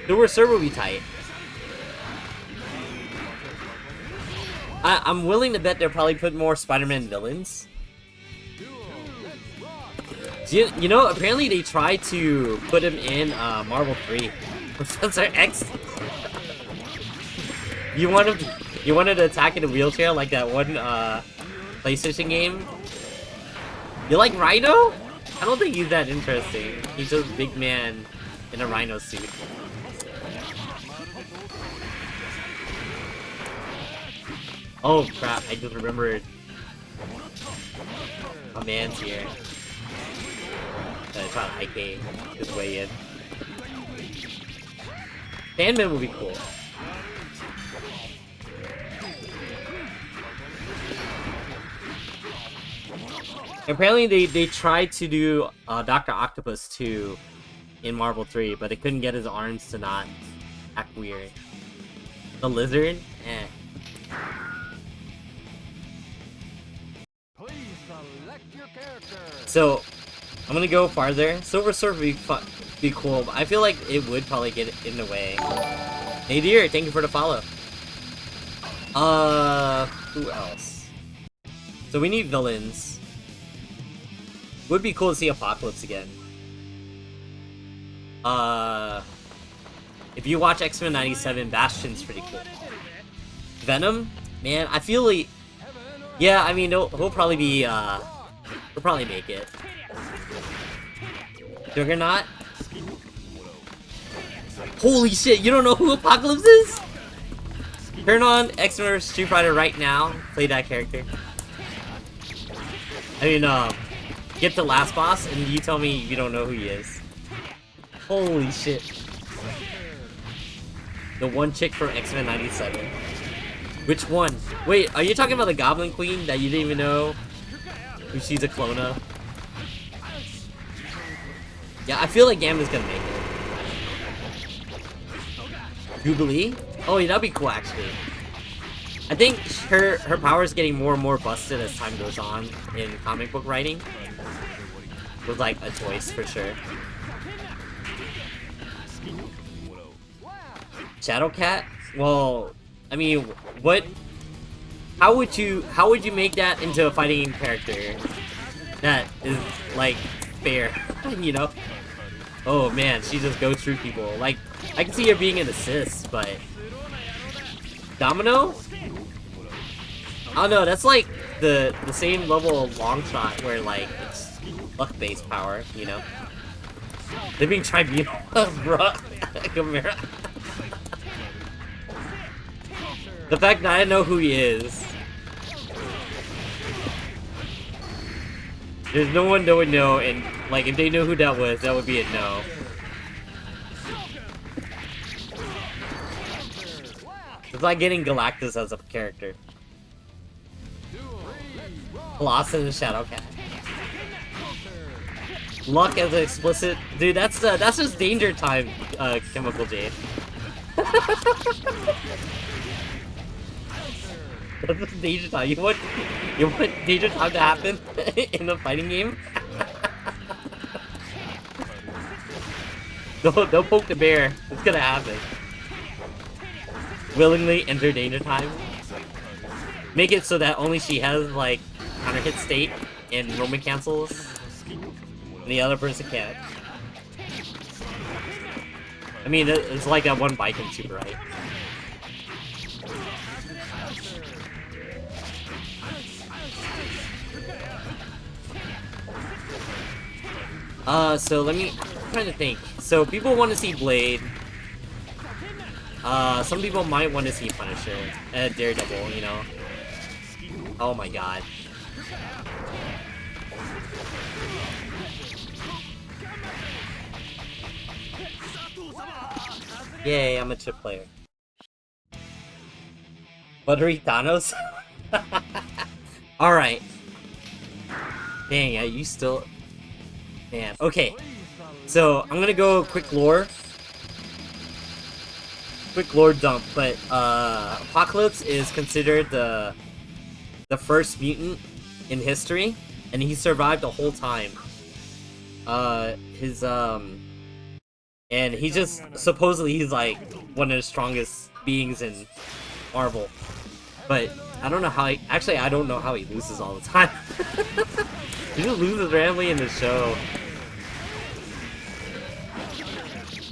[SPEAKER 1] Silver Surfer will be tight. I'm willing to bet they'll probably put more Spider-Man villains. You know, apparently they tried to put him in Marvel 3. Professor X. You wanted to attack in a wheelchair like that one PlayStation game? You like Rhino? I don't think he's that interesting. He's just a big man in a Rhino suit. Oh crap, I just remembered. My man's here. Trying to IK his way in. Sandman would be cool. Apparently they tried to do Dr. Octopus 2 in Marvel 3, but they couldn't get his arms to not act weird. The lizard? Eh. So, I'm gonna go farther. Silver Surfer would be cool, but I feel like it would probably get in the way. Hey dear, thank you for the follow. Who else? So we need villains. Would be cool to see Apocalypse again. If you watch X-Men 97, Bastion's pretty cool. Venom? Man, I feel like... Yeah, I mean, he'll probably be, he'll probably make it. Juggernaut? Holy shit, you don't know who Apocalypse is? Turn on X-Men Street Fighter right now. Play that character. I mean, get to last boss and you tell me you don't know who he is. Holy shit. The one chick from X-Men 97. Which one? Wait, are you talking about the Goblin Queen that you didn't even know who she's a clone of? Yeah, I feel like Gambit's gonna make it. Jubilee? Oh yeah, that'd be cool actually. I think her power is getting more and more busted as time goes on in comic book writing. Was like a choice for sure. Shadowcat? Well, I mean, what? How would you make that into a fighting character that is like fair? You know? Oh man, she just goes through people. Like, I can see her being an assist, but Domino? I don't know. That's like the same level of long shot where like it's luck-based power. You know? They're being tribunal, bro. Chimera. The fact that I know who he is. There's no one that would know, and like if they knew who that was, that would be a no. It's like getting Galactus as a character. Colossus and Shadowcat. Luck as an explicit, dude. That's just Danger Time, Chemical Jade. That's just Danger Time. You want Danger Time to happen in a fighting game? Don't poke the bear. It's gonna happen. Willingly enter Danger Time. Make it so that only she has like counter hit state and Roman cancels, and the other person can't. I mean, it's like that one Viking super, right? So I'm trying to think. So people want to see Blade. Some people might want to see Punisher, Daredevil, you know. Oh my god. Yay, I'm a chip player. Buttery Thanos? Alright. Dang, yeah, you still... Man, okay. So, I'm gonna go quick lore dump, but Apocalypse is considered the first mutant in history, and he survived the whole time. And he just supposedly he's like one of the strongest beings in Marvel, but I don't know how he I don't know how he loses all the time. He just loses randomly in the show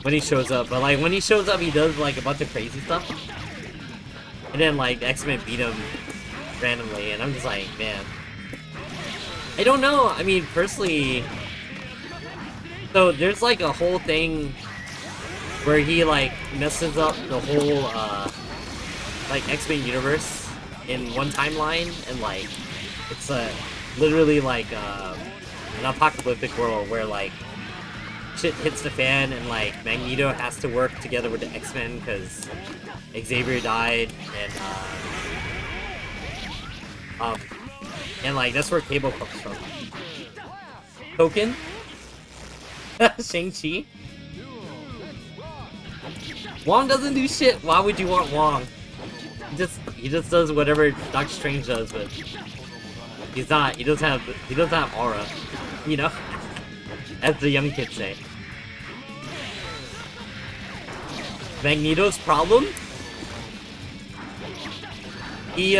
[SPEAKER 1] when he shows up, but like when he shows up he does like a bunch of crazy stuff, and then like the X-Men beat him randomly, and I'm just like, man, I don't know. I mean, personally, so there's like a whole thing where he like messes up the whole like X-Men universe in one timeline, and like it's literally like an apocalyptic world where like shit hits the fan, and like Magneto has to work together with the X-Men because Xavier died, and like that's where Cable comes from. Token? Shang-Chi? Wong doesn't do shit. Why would you want Wong? He just does whatever Doctor Strange does, but he doesn't have aura, you know? As the young kids say. Magneto's problem? He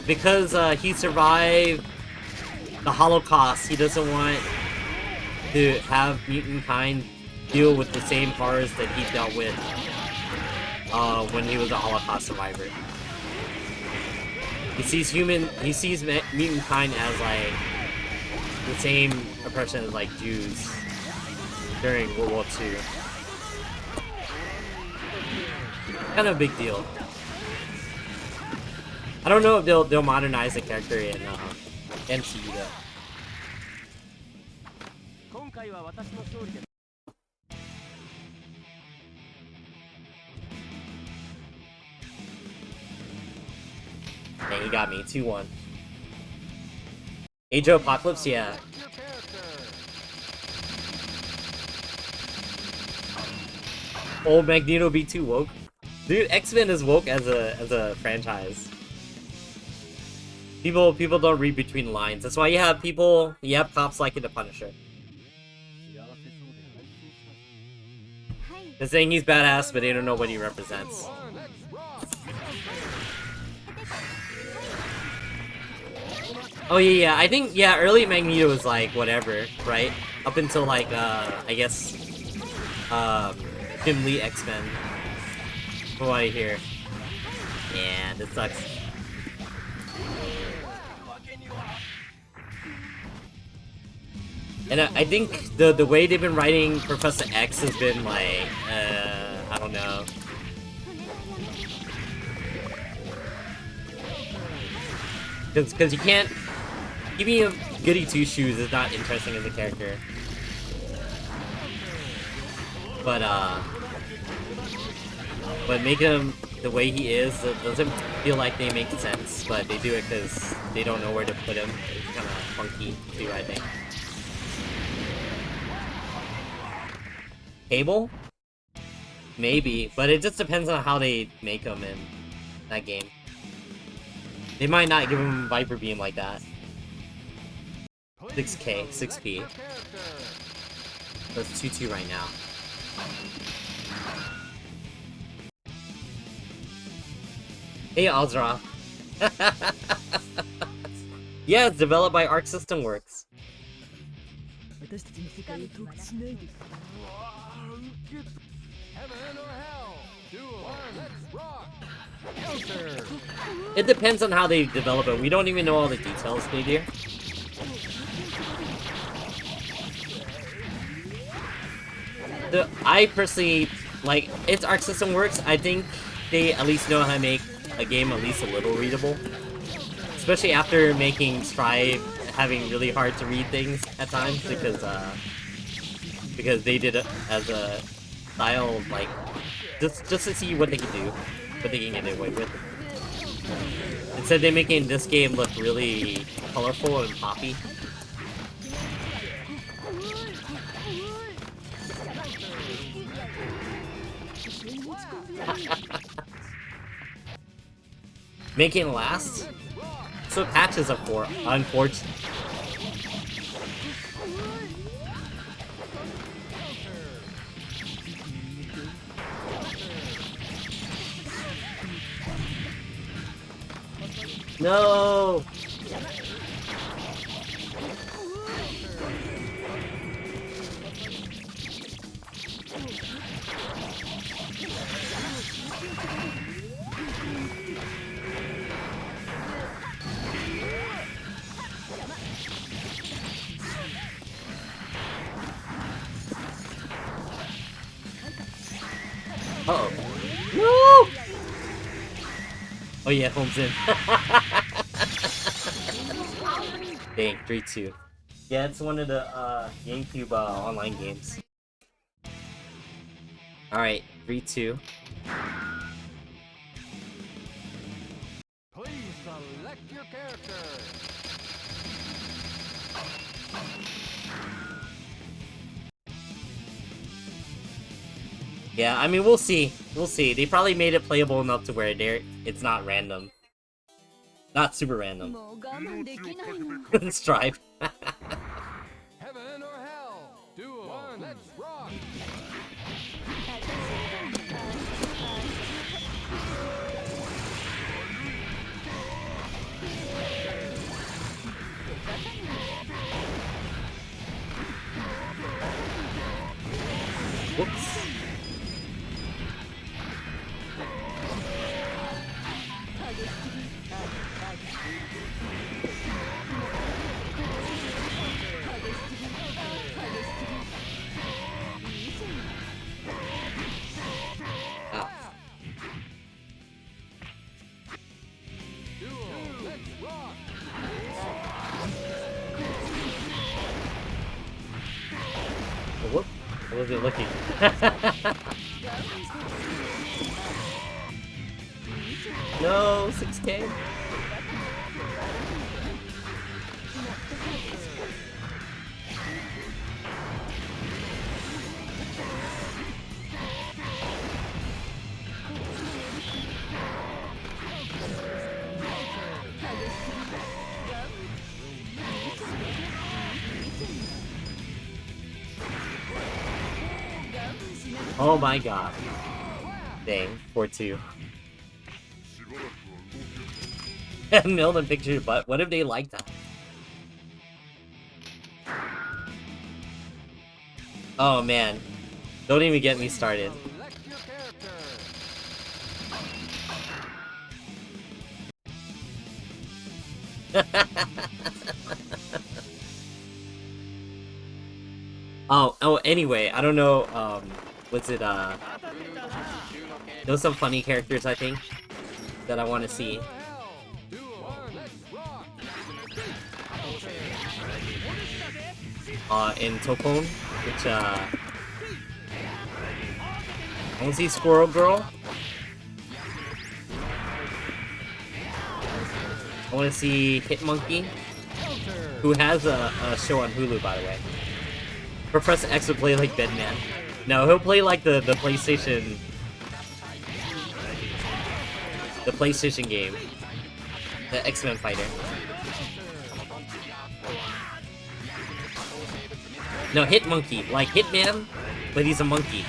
[SPEAKER 1] because he survived the Holocaust, he doesn't want to have mutant kind deal with the same horrors that he dealt with when he was a Holocaust survivor. He sees mutant kind as like the same oppression as like Jews during World War II. Kind of a big deal. I don't know if they'll modernize the character in MCU though. Man, he got me 2-1. Age of Apocalypse, yeah. Old Magneto be too woke. Dude, X-Men is woke as a franchise. People don't read between the lines. That's why you have cops like in The Punisher. They're saying he's badass, but they don't know what he represents. Oh yeah, I think early Magneto was like whatever, right? Up until like I guess Jim Lee X-Men. From what I hear. Yeah, this sucks. And I think the way they've been writing Professor X has been like, I don't know. Because you can't... Giving him goody two-shoes is not interesting as a character. But making him the way he is, it doesn't feel like they make sense, but they do it because they don't know where to put him. It's kind of funky too, I think. Cable? Maybe, but it just depends on how they make him in that game. They might not give him Viper Beam like that. 6K, 6P. So it's 2-2 right now. Hey, Ozra. Yeah, it's developed by Arc System Works.
[SPEAKER 2] Heaven or hell? Duel. Let's rock. Counter.
[SPEAKER 1] It depends on how they develop it. We don't even know all the details, my dear. I personally, like, it's Arc System Works. I think they at least know how to make a game at least a little readable. Especially after making Strive having really hard to read things at times, because they did it as a style, like, just to see what they can do, what they can get away with. Instead, they're making this game look really colorful and poppy. Making it last? So patches up for, unfortunately. No! Uh-oh. No! Oh yeah, home's in. Dang, 3-2. Yeah, it's one of the GameCube online games. Alright, 3-2.
[SPEAKER 2] Please select your character.
[SPEAKER 1] Yeah, I mean, we'll see. We'll see. They probably made it playable enough to where it's not random. Not super random. Strive.
[SPEAKER 2] Heaven or hell. Duel. One. Let's rock.
[SPEAKER 1] Whoops. Ow.
[SPEAKER 2] Duel. Let's rock.
[SPEAKER 1] Whoop. I wasn't looking. No, 6K. Oh my god. Dang, 4-2. Milled and picture your butt. What if they like that? Oh man. Don't even get me started.
[SPEAKER 2] Select your character.
[SPEAKER 1] Oh, anyway, I don't know, what's it, there's some funny characters, I think, that I want to see.
[SPEAKER 2] Duel. One. Let's rock.
[SPEAKER 1] In Tokon, which, I want to see Squirrel Girl. I want to see Hitmonkey, who has a show on Hulu, by the way. Professor X would play like Bedman. No, he'll play like the PlayStation... The PlayStation game. The X-Men fighter. No, Hitmonkey. Like Hitman, but he's a monkey.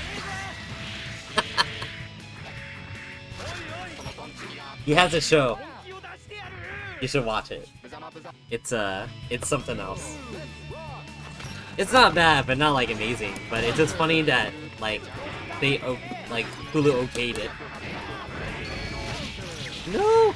[SPEAKER 1] He has a show. You should watch it. It's something else. It's not bad, but not like amazing. But it's just funny that like they like Hulu okayed it. No.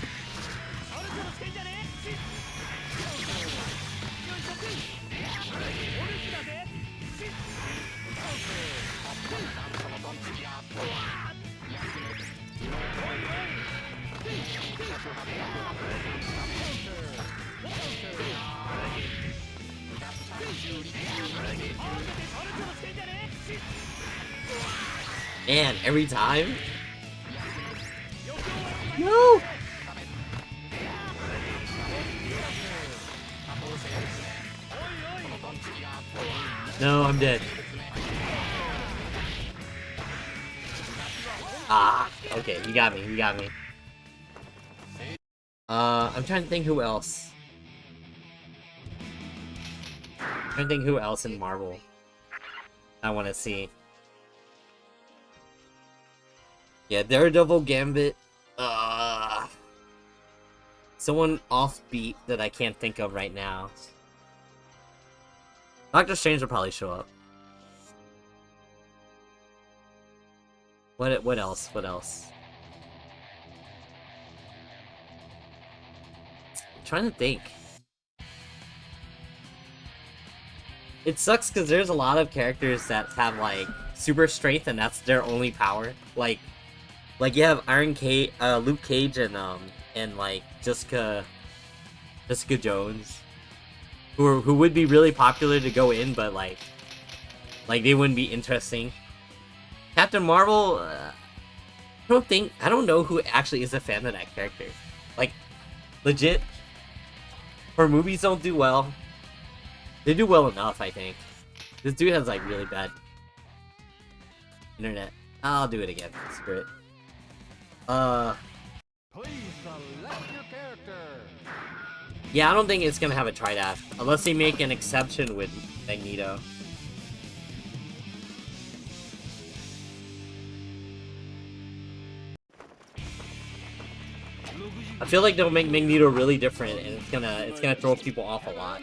[SPEAKER 1] Man, every time? No! No, I'm dead. Ah, okay, you got me, you got me. I'm trying to think who else. I'm trying to think who else in Marvel I want to see. Yeah, Daredevil, Gambit. Someone offbeat that I can't think of right now. Doctor Strange will probably show up. What else? What else? I'm trying to think. It sucks because there's a lot of characters that have like super strength and that's their only power. Like you have Luke Cage and like Jessica Jones, who would be really popular to go in, but like they wouldn't be interesting. Captain Marvel, I don't know who actually is a fan of that character. Like, legit, her movies don't do well. They do well enough, I think. This dude has like really bad internet. I'll do it again. Screw it.
[SPEAKER 2] Please select your character.
[SPEAKER 1] Yeah, I don't think it's gonna have a Tridash unless they make an exception with Magneto. I feel like they'll make Magneto really different, and it's gonna throw people off a lot.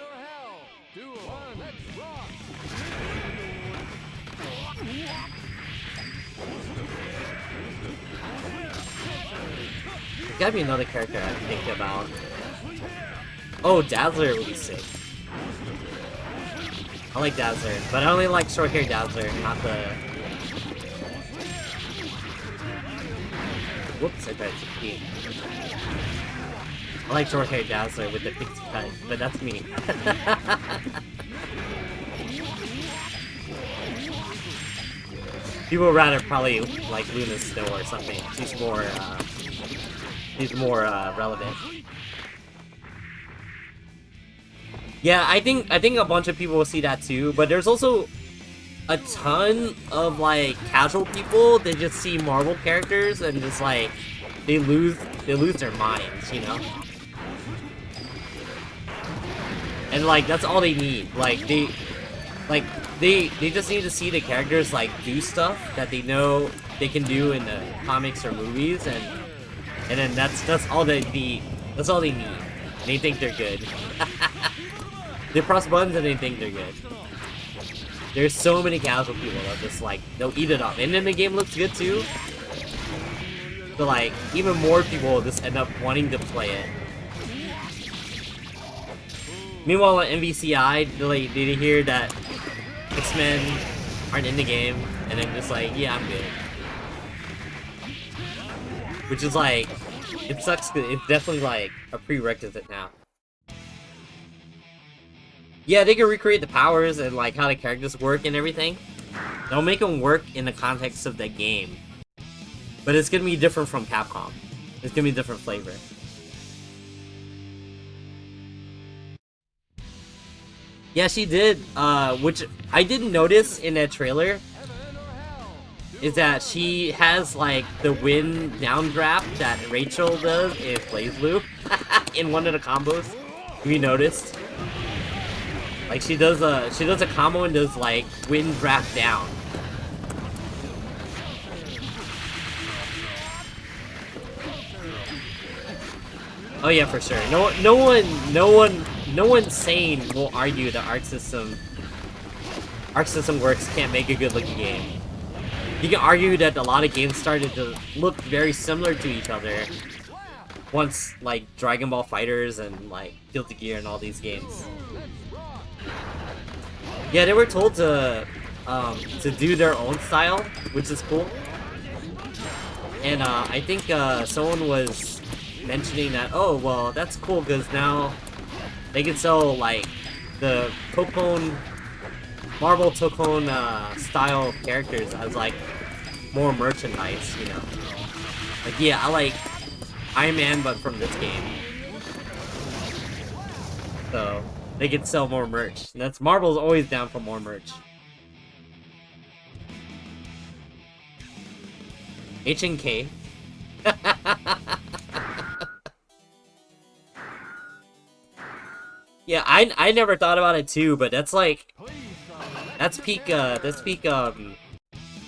[SPEAKER 1] There's gotta be another character I'm thinking about. Oh, Dazzler would be sick. I like Dazzler, but I only like short-haired Dazzler, not the... Whoops, I tried to cheat. I like short-haired Dazzler with the pixie cut, but that's me. People would rather probably like Luna Snow or something. She's more relevant. Yeah, I think a bunch of people will see that too, but there's also a ton of like casual people that just see Marvel characters and just like they lose their minds, you know? And like that's all they need. They just need to see the characters like do stuff that they know they can do in the comics or movies, and then that's all they need. That's all they need. And they think they're good. They press buttons and they think they're good. There's so many casual people that just like they'll eat it up, and then the game looks good too. So like even more people will just end up wanting to play it. Meanwhile, at MVCI, they hear that X-Men aren't in the game, and then just like, yeah, I'm good. Which is like, it sucks because it's definitely like a prerequisite now. Yeah, they can recreate the powers and like how the characters work and everything. They'll make them work in the context of the game. But it's gonna be different from Capcom. It's gonna be a different flavor. Yeah, she did, which I didn't notice in that trailer, is that she has, like, the wind downdraft that Rachel does in BlazBlue in one of the combos. Have you noticed? Like, she does a combo and does, like, wind draft down. Oh yeah, for sure. No one sane will argue that Arc System Works can't make a good-looking game. You can argue that a lot of games started to look very similar to each other once, like, Dragon Ball Fighters and, like, Guilty Gear and all these games. Yeah, they were told to do their own style, which is cool. And I think someone was mentioning that, oh, well, that's cool because now they can sell, like, the Tokone, Marvel Tokone style characters as, like, more merchandise, you know? Like, yeah, I like Iron Man, but from this game. So, they can sell more merch. And that's, Marvel's always down for more merch. H&K. Yeah, I never thought about it too, but that's like that's peak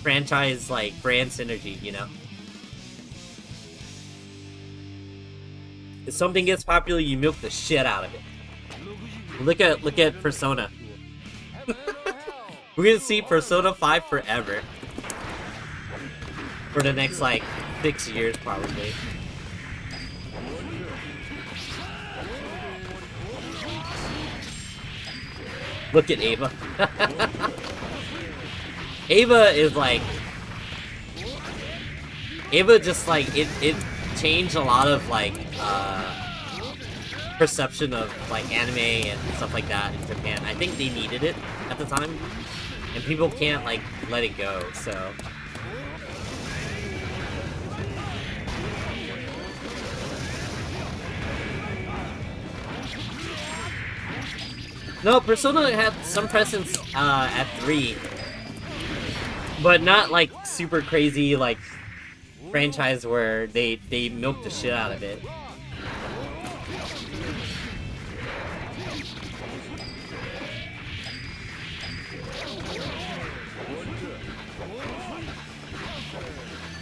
[SPEAKER 1] franchise like brand synergy, you know? If something gets popular, you milk the shit out of it. Look at Persona. We're gonna see Persona 5 forever. For the next like 6 years probably. Look at Ava. Ava is like Ava just like it changed a lot of like perception of like anime and stuff like that in Japan. I think they needed it at the time. And people can't like let it go, so no, Persona had some presence at 3. But not like super crazy like franchise where they milk the shit out of it.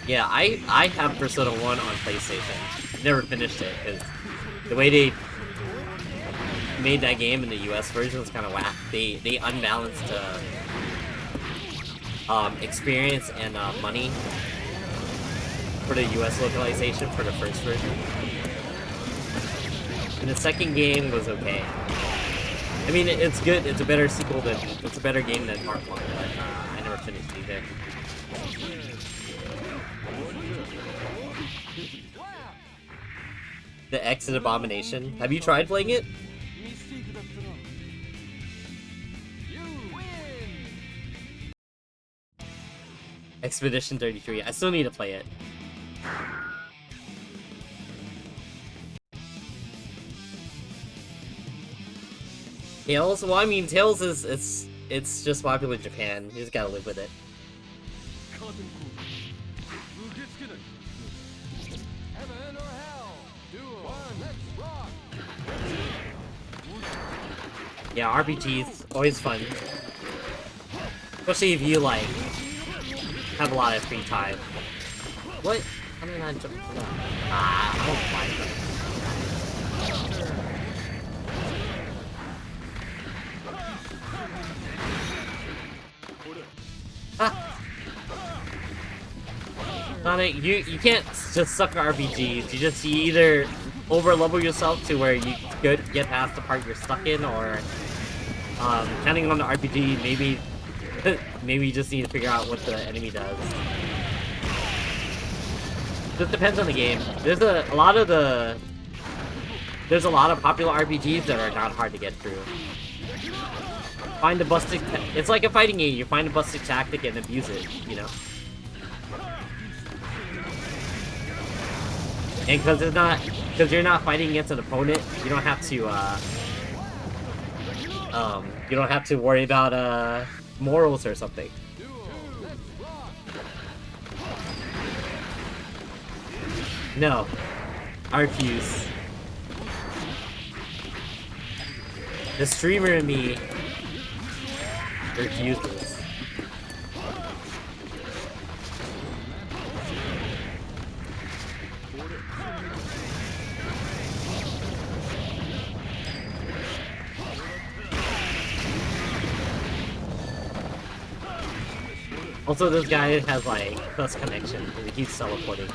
[SPEAKER 1] Yeah, I have Persona 1 on PlayStation. Never finished it because the way they made that game in the US version was kind of whack. They unbalanced experience and money for the US localization for the first version. And the second game was okay. I mean, it's good. It's a better sequel than it's a better game than Part 1, but I never finished either. The Exit Abomination. Have you tried playing it? Expedition 33. I still need to play it. Tails? Well, I mean, Tails is it's just popular in Japan. You just gotta live with it. Yeah, RPGs always fun, especially if you like have a lot of free time. What? How did I jump for that? Ah, I don't like it. Ah. Sonic, you can't just suck at RPGs. You either over level yourself to where you could get past the part you're stuck in, or depending on the RPG, maybe maybe you just need to figure out what the enemy does. Just depends on the game. There's a lot of popular RPGs that are not hard to get through. Find a busted. It's like a fighting game. You find a busted tactic and abuse it. You know. And because you're not fighting against an opponent, you don't have to worry about morals or something. No, I refuse. The streamer in me refuses. Also, this guy has like plus connection, and he keeps teleporting.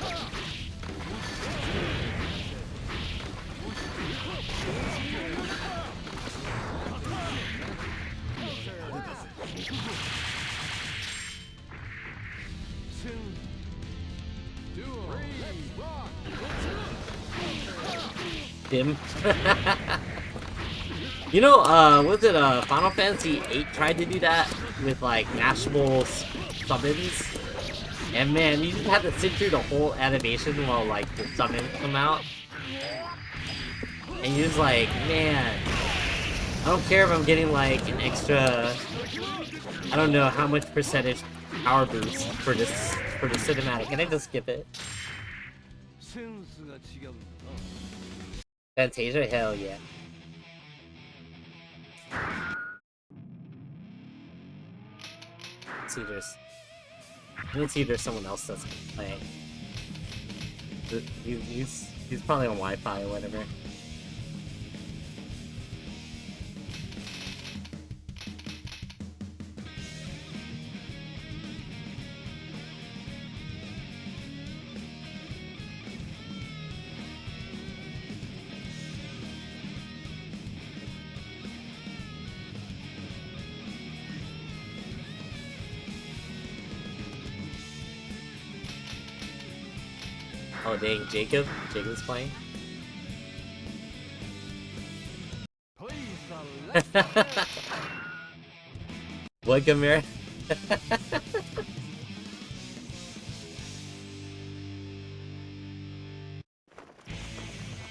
[SPEAKER 1] Dim. You know, was it Final Fantasy VIII tried to do that with like mashable summons? And man, you just had to sit through the whole animation while like the summons come out. And you're just like, man, I don't care if I'm getting like an extra, I don't know how much percentage power boost for the cinematic. Can I just skip it? Fantasia? Hell yeah. Let's see if there's someone else that's playing. He's probably on Wi-Fi or whatever. Oh dang, Jacob's playing?
[SPEAKER 2] Please select.
[SPEAKER 1] What, Gamir?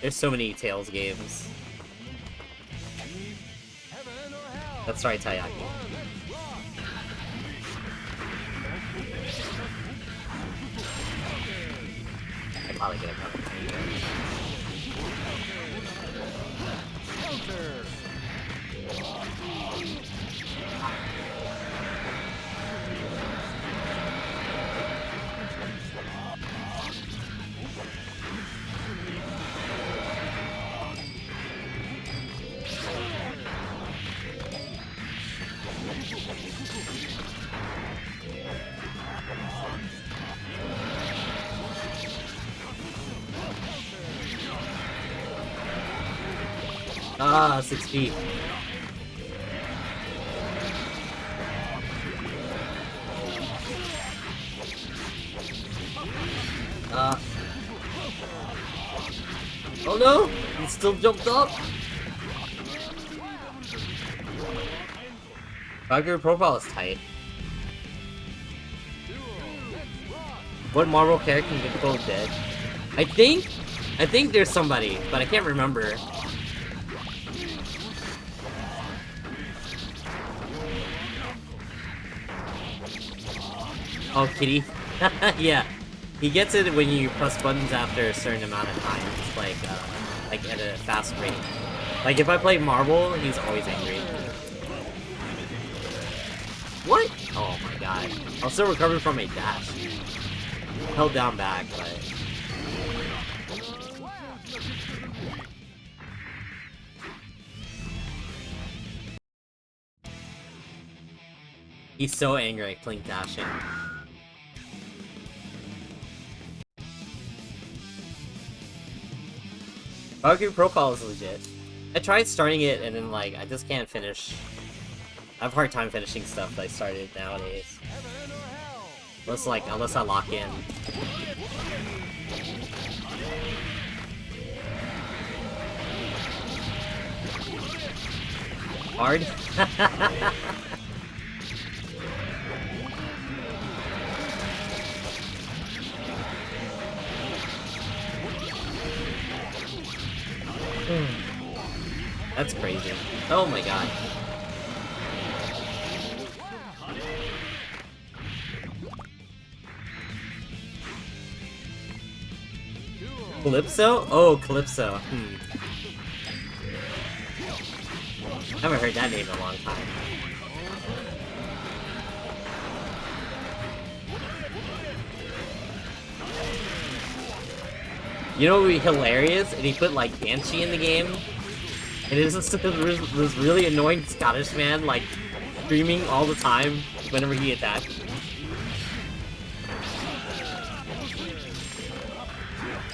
[SPEAKER 1] There's so many Tales games.
[SPEAKER 2] Heaven or hell.
[SPEAKER 1] That's right, Tayaki.
[SPEAKER 2] One, rock.
[SPEAKER 1] I'm probably gonna come.
[SPEAKER 2] Counter.
[SPEAKER 1] Ah, 6 feet. Oh no! He still jumped up! Valkyrie profile is tight. What Marvel character can get both dead? I think there's somebody, but I can't remember. Oh, Kitty. Yeah. He gets it when you press buttons after a certain amount of time. It's like at a fast rate. Like if I play Marvel, he's always angry. What? Oh my god. I'll still recover from a dash. Held down back, but... He's so angry at Clink dashing. Valkyrie profile is legit. I tried starting it and then like I just can't finish. I have a hard time finishing stuff that I started nowadays. Unless I lock in. Hard? That's crazy. Oh my god. Calypso? Oh, Calypso. I haven't heard that name in a long time. You know what would be hilarious? And he put like Banshee in the game. And it's just this really annoying Scottish man like screaming all the time whenever he attacked.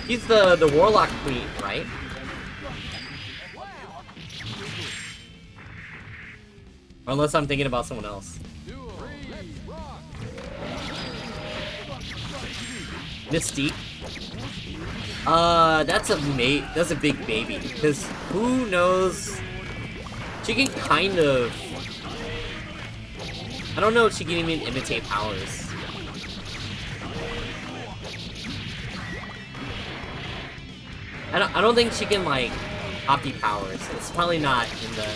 [SPEAKER 1] He's the Warlock Queen, right? Or unless I'm thinking about someone else. Mystique. That's a big baby. Because who knows? She can kind of... I don't know if she can even imitate powers. I don't think she can, like, copy powers. It's probably not in the...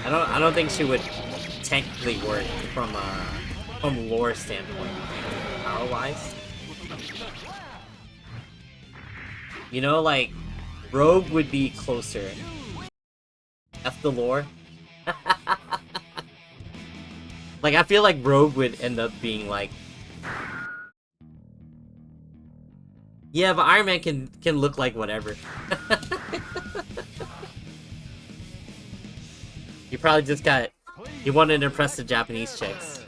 [SPEAKER 1] I don't think she would technically work from lore standpoint, power-wise. You know, like, Rogue would be closer. F the lore. Like, I feel like Rogue would end up being like... Yeah, but Iron Man can look like whatever. He probably just got... He wanted to impress the Japanese chicks.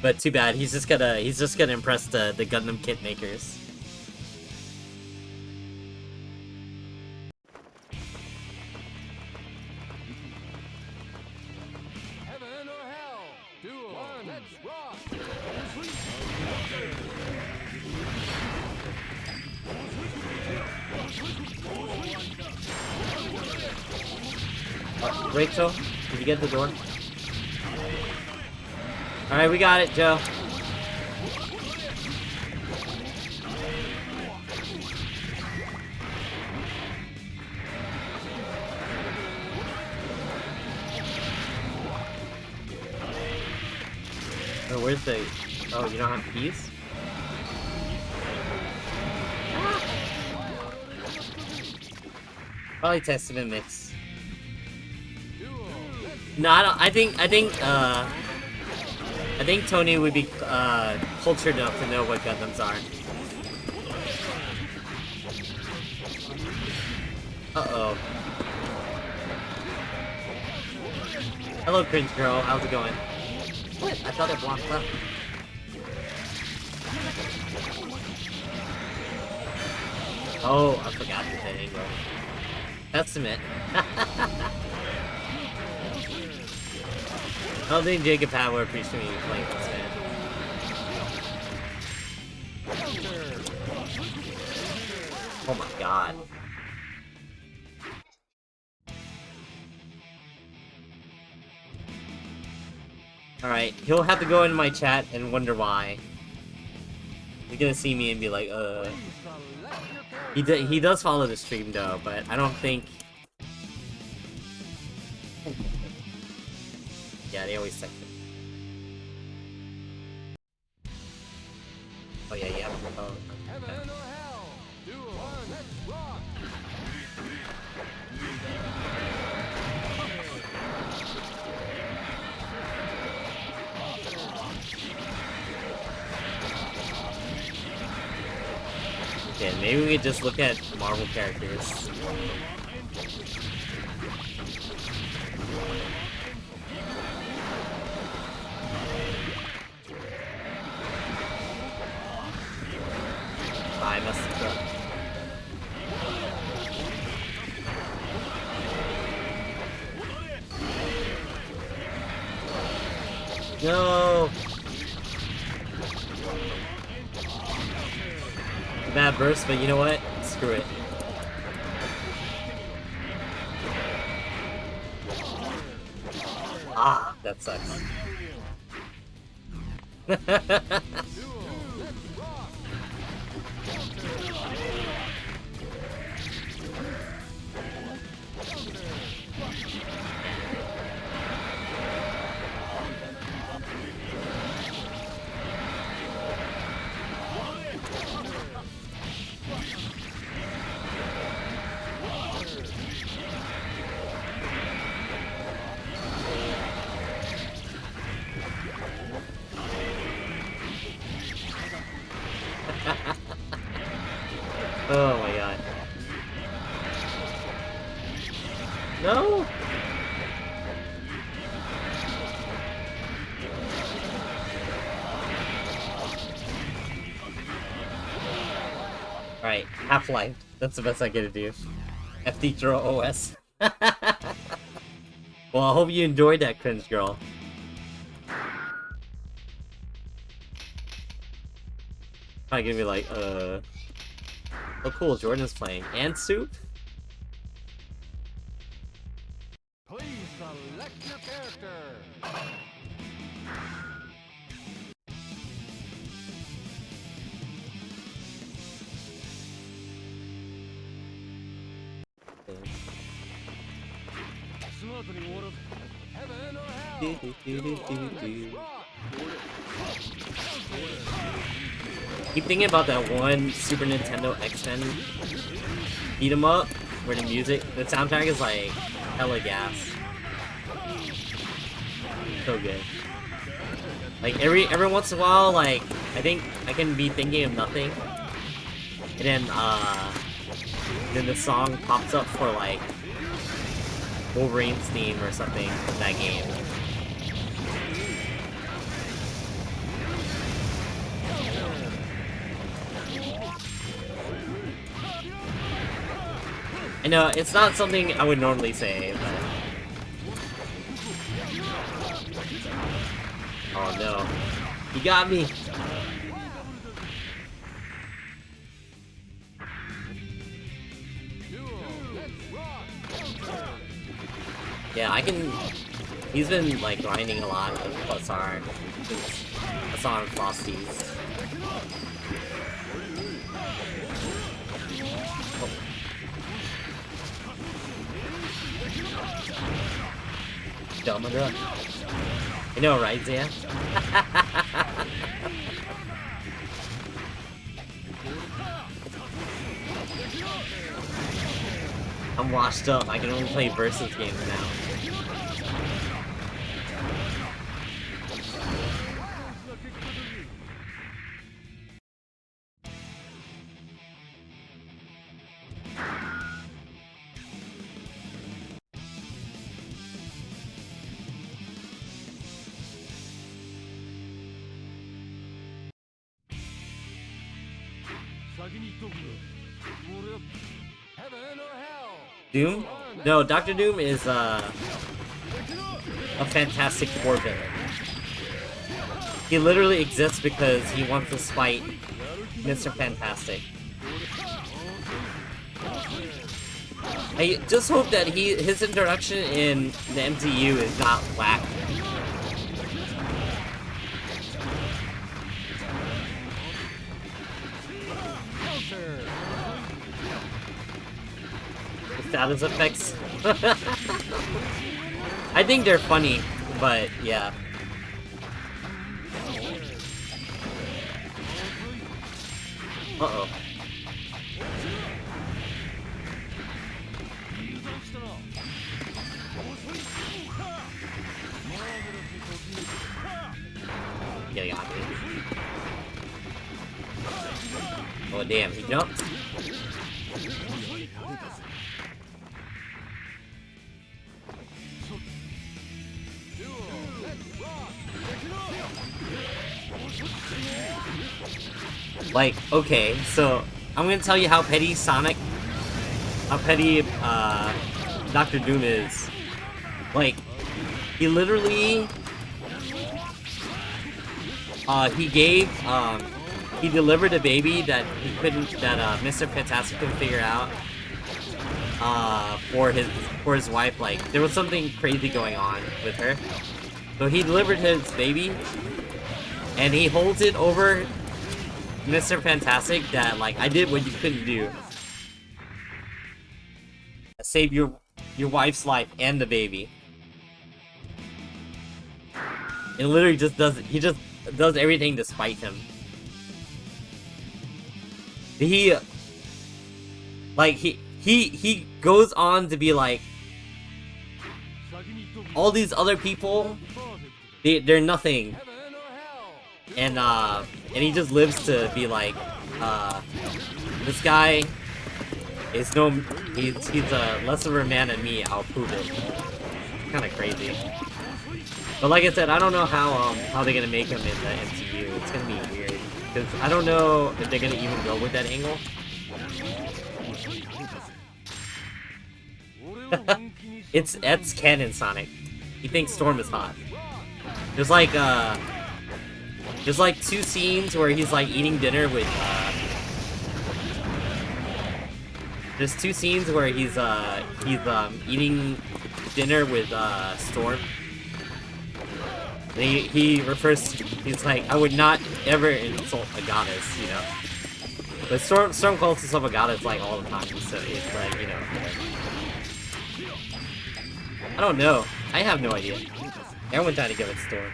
[SPEAKER 1] But too bad, he's just gonna impress the Gundam kit makers.
[SPEAKER 2] Heaven or hell? Duel. One, let's rock.
[SPEAKER 1] Rachel, did you get the door? Alright, we got it, Joe. Oh, where's the... Oh, you don't have keys? Probably Testament mix. No, I think Tony would be cultured enough to know what Gundams are. Uh-oh. Hello, cringe girl. How's it going? What? I thought it blocked up. Oh, I forgot the angle. Testament. I don't think GGAC+R would appreciate me playing this, man. Oh my god. Alright, he'll have to go into my chat and wonder why. He's gonna see me and be like, He does follow the stream though, but I don't think... Yeah, they always text him. Oh yeah, yeah. Oh, okay.
[SPEAKER 2] Heaven or hell? Duel. One, let's rock.
[SPEAKER 1] Okay, maybe we could just look at Marvel characters. I messed it up. No! Bad burst, but you know what? Screw it. Ah, that sucks. Oh my god. No! Alright, Half-Life. That's the best I get to do. FD Throw OS. Well, I hope you enjoyed that, cringe girl. Probably gonna be like, oh cool, Jordan's playing. And Soup?
[SPEAKER 2] Please select your character. Heaven or hell? Duel. Let's rock.
[SPEAKER 1] Keep thinking about that one Super Nintendo X-Men beat 'em up, where the soundtrack is like hella gas. So good. Like every once in a while, like I think I can be thinking of nothing, and then the song pops up for like Wolverine's theme or something in that game. I know it's not something I would normally say, but oh no, he got me. Yeah, I can. He's been like grinding a lot with +R. I saw him Frosties. Oh. Dumb enough. I know, right, Zia? I'm washed up. I can only play versus games now.
[SPEAKER 2] Heaven or hell?
[SPEAKER 1] Doom? No, Dr. Doom is a Fantastic Four villain. He literally exists because he wants to spite Mr. Fantastic. I just hope that his introduction in the MCU is not whack. Status effects. I think they're funny, but yeah. Uh-oh. Yeah, got me. Oh damn, he jumped. Like, okay, so I'm gonna tell you how petty Dr. Doom is. Like, he literally, he delivered a baby that Mr. Fantastic couldn't figure out, for his wife. Like, there was something crazy going on with her. So he delivered his baby, and he holds it over Mr. Fantastic that, like, I did what you couldn't do. Save your wife's life and the baby. It literally just does, he just does everything to spite him. He goes on to be like, all these other people, they're nothing. And he just lives to be like, this guy is he's less of a man than me, I'll prove it. Kinda crazy. But like I said, I don't know how they're gonna make him in the MCU. It's gonna be weird. Because I don't know if they're gonna even go with that angle. It's canon, Sonic. He thinks Storm is hot. There's like two scenes where he's like eating dinner with there's two scenes where he's eating dinner with Storm. And he refers to, he's like, I would not ever insult a goddess, you know. But Storm calls herself a goddess like all the time, so it's like, you know. I don't know. I have no idea. Everyone's trying to give it Storm.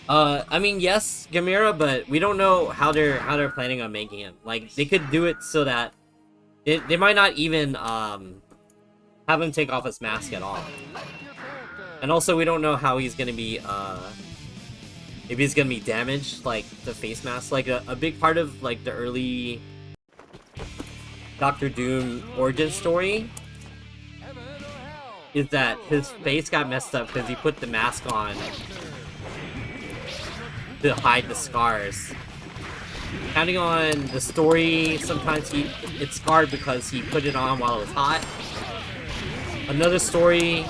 [SPEAKER 1] I mean, yes, Gamera, but we don't know how they're planning on making him. Like, they could do it so that They might not even have him take off his mask at all. And also, we don't know how he's gonna be if he's gonna be damaged, like the face mask. Like a big part of like the early Doctor Doom origin story is that his face got messed up because he put the mask on to hide the scars. Depending on the story, sometimes it's scarred because he put it on while it was hot. Another story,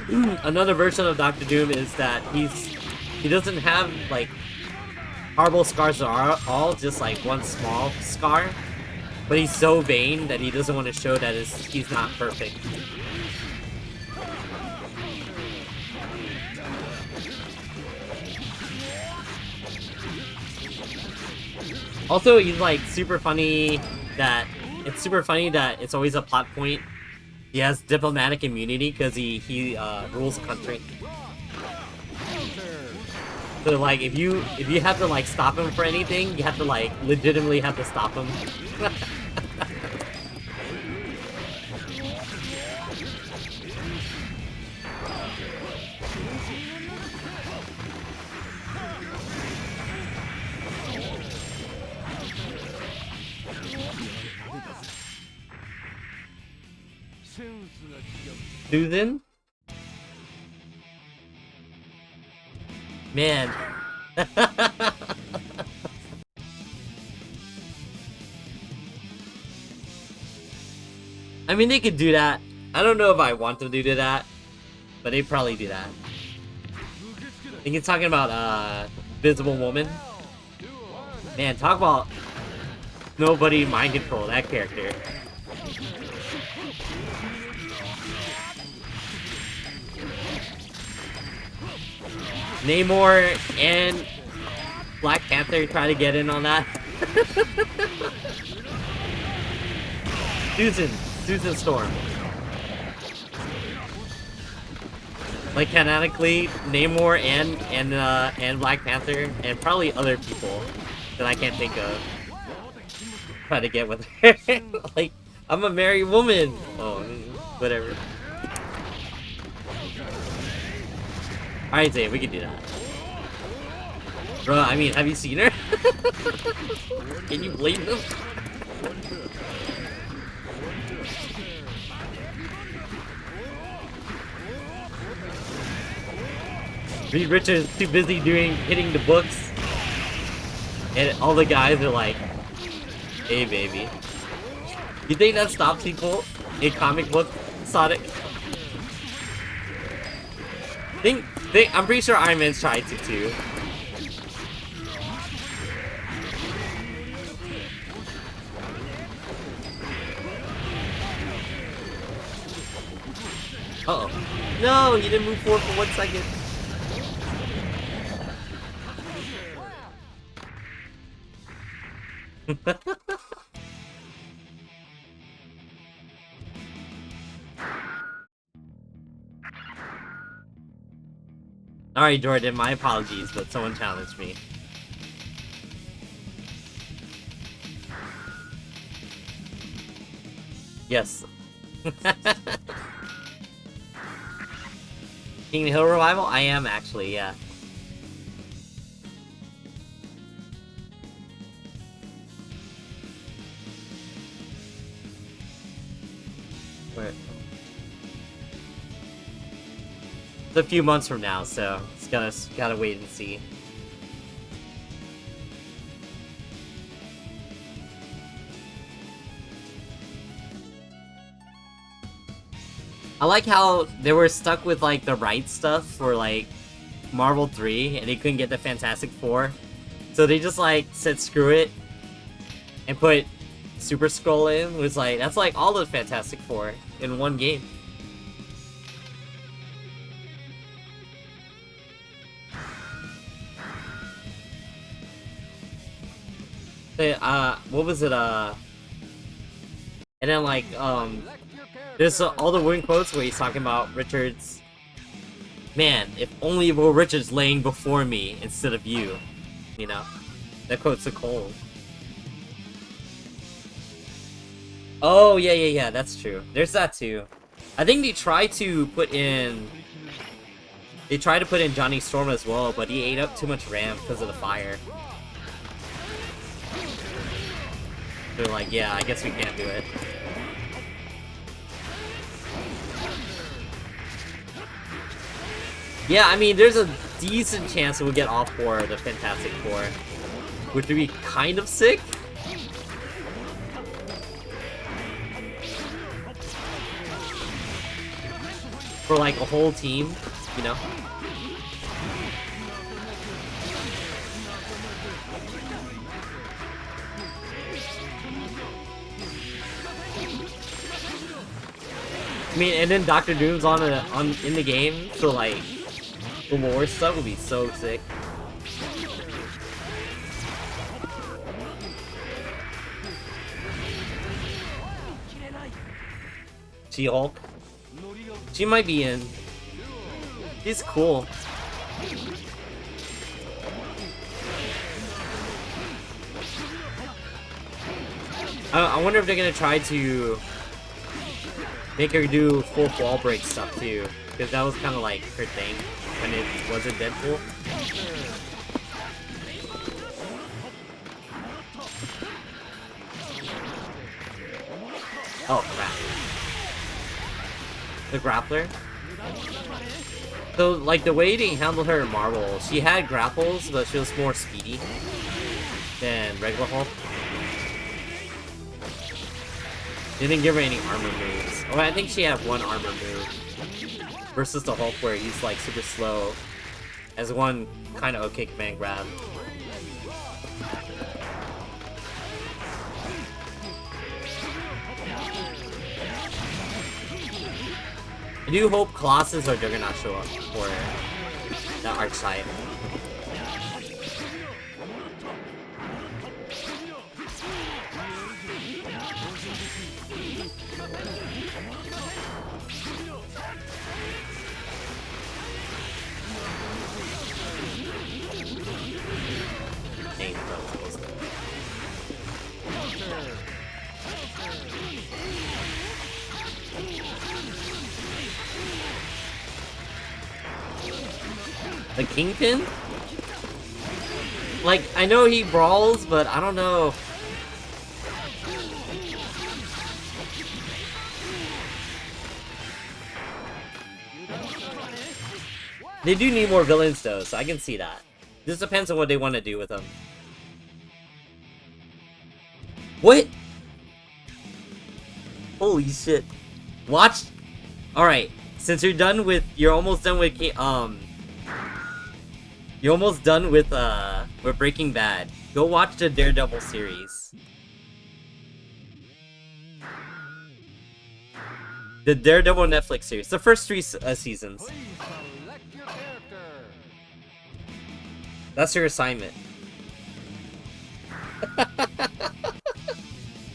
[SPEAKER 1] another version of Doctor Doom is that he doesn't have like horrible scars at all, just like one small scar. But he's so vain that he doesn't want to show that he's not perfect. Also, he's like super funny that it's always a plot point. He has diplomatic immunity because he rules a country. So like if you have to like stop him for anything, you have to like legitimately have to stop him. Susan? Man. I mean, they could do that. I don't know if I want them to do that, but they probably do that. I think you're talking about, Visible Woman. Man, talk about nobody mind control that character. Namor and Black Panther try to get in on that. Susan Storm. Like canonically, Namor and Black Panther and probably other people that I can't think of try to get with her. Like, I'm a married woman. Oh, whatever. Alright, Zay, we can do that. Bro, I mean, have you seen her? Can you blame them? Reed Richards too busy hitting the books. And all the guys are like, hey baby. You think that stops people in comic book Sonic? I'm pretty sure Iron Man's tried to too. Uh-oh. No, you didn't move forward for 1 second. Alright, Jordan, my apologies, but someone challenged me. Yes. King Hill Revival? I am actually, yeah. Where? It's a few months from now, so it's gotta wait and see. I like how they were stuck with like the right stuff for like Marvel 3 and they couldn't get the Fantastic Four. So they just like said screw it and put Super Skrull in. It was like, that's like all the Fantastic Four in one game. What was it, and then like, there's all the win quotes where he's talking about Richards. Man, if only it were Richards laying before me instead of you. You know? That quote's so cold. Oh, yeah, that's true. There's that too. I think they tried to put in... They tried to put in Johnny Storm as well, but he ate up too much RAM because of the fire. They're like, yeah, I guess we can't do it. Yeah, I mean, there's a decent chance that we'll get all 4 of the Fantastic Four, which would be kind of sick. For like a whole team, you know? I mean, and then Doctor Doom's in the game, so like the lore stuff would be so sick. She-Hulk. She might be in. She's cool. I wonder if they're gonna try to make her do full wall break stuff too, because that was kind of like her thing when it wasn't Deadpool. Oh crap. The grappler? So, like, the way they handled her in Marvel, she had grapples, but she was more speedy than regular Hulk. They didn't give her any armor moves. Oh, I think she had one armor move. Versus the Hulk where he's, like, super slow. As one kind of okay command grab. I do hope Colossus or Juggernaut show up for the arch side. Dang, that was close. The Kingpin? Like, I know he brawls, but I don't know. They do need more villains though, so I can see that. This depends on what they want to do with them. What? Holy shit. Watch. Alright, since you're almost done with Breaking Bad. Go watch the Daredevil series. The Daredevil Netflix series. The first 3 seasons. That's your assignment.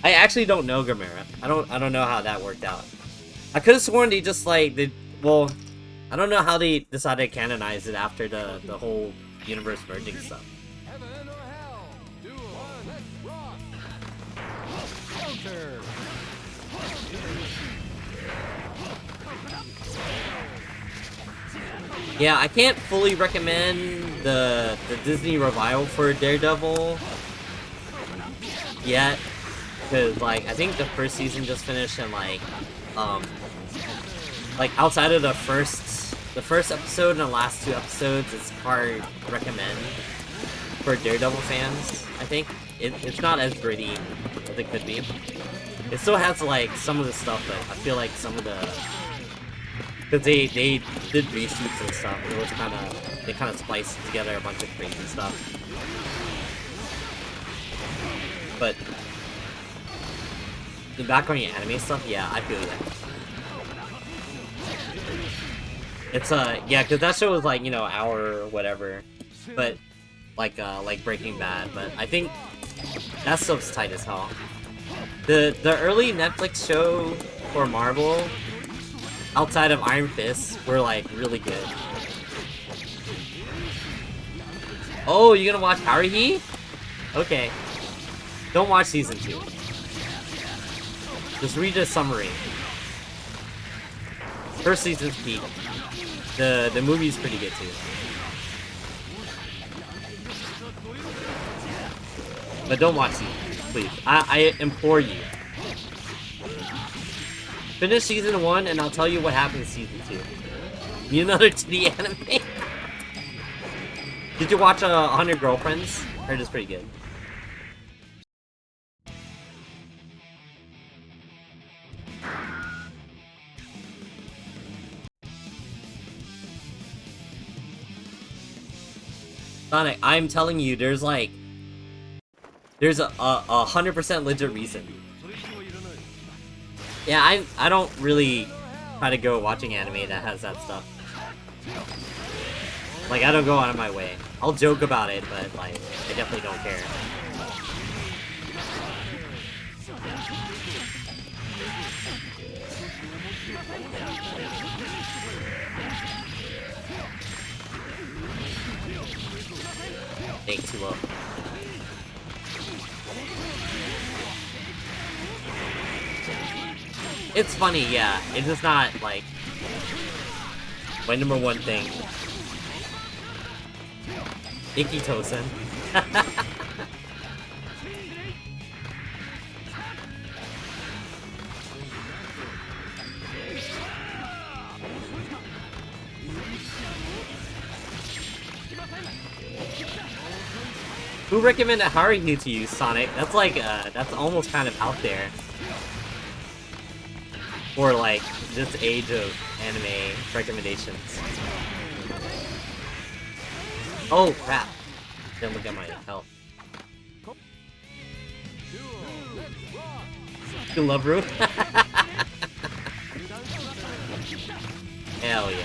[SPEAKER 1] I actually don't know Gamera. I don't know how that worked out. I could have sworn they just like well, I don't know how they decided to canonize it after the whole universe merging stuff.
[SPEAKER 2] Heaven or hell? Duel. Let's rock. Counter.
[SPEAKER 1] Yeah, I can't fully recommend the Disney revival for Daredevil yet, because like I think the first season just finished and like outside of the first episode and the last 2 episodes, it's hard to recommend for Daredevil fans. I think it's not as gritty as it could be. It still has like some of the stuff, but I feel like some of the, because they did reshoots and stuff, it was they kind of spliced together a bunch of crazy stuff. But the background anime stuff, yeah, I feel you. It's yeah, because that show was like, you know, hour or whatever, but like Breaking Bad. But I think that stuff's tight as hell. The early Netflix show for Marvel, outside of Iron Fist, were like really good. Oh, you're gonna watch Haruhi? Okay. Don't watch season 2. Just read a summary. First season's peak. The movie's pretty good too. But don't watch season, please. I implore you. Finish season 1 and I'll tell you what happens in season 2. Need another titty anime? Did you watch 100 Girlfriends? Heard it's pretty good. Sonic, I'm telling you, there's a 100% legit reason. Yeah, I don't really try to go watching anime that has that stuff. Like, I don't go out of my way. I'll joke about it, but like, I definitely don't care. Take too low. It's funny, yeah. It's just not like my number one thing. Icky Tosin. Who recommended Haruhi to you, Sonic? That's like, that's almost kind of out there. For like, this age of anime recommendations. Oh crap! Didn't look at my health. You love Roof? Hell yeah.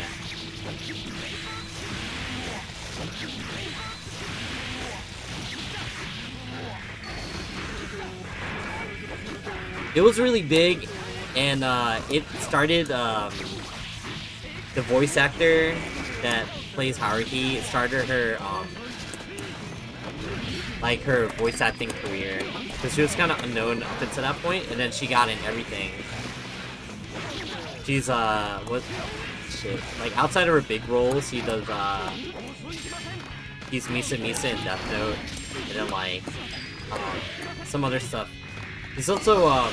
[SPEAKER 1] It was really big, and it started, the voice actor that plays Haruhi started her, like her voice acting career. Because she was kind of unknown up until that point, and then she got in everything. She's, what, shit, like outside of her big roles, she does, he's Misa Misa in Death Note, and then like, some other stuff. He's also,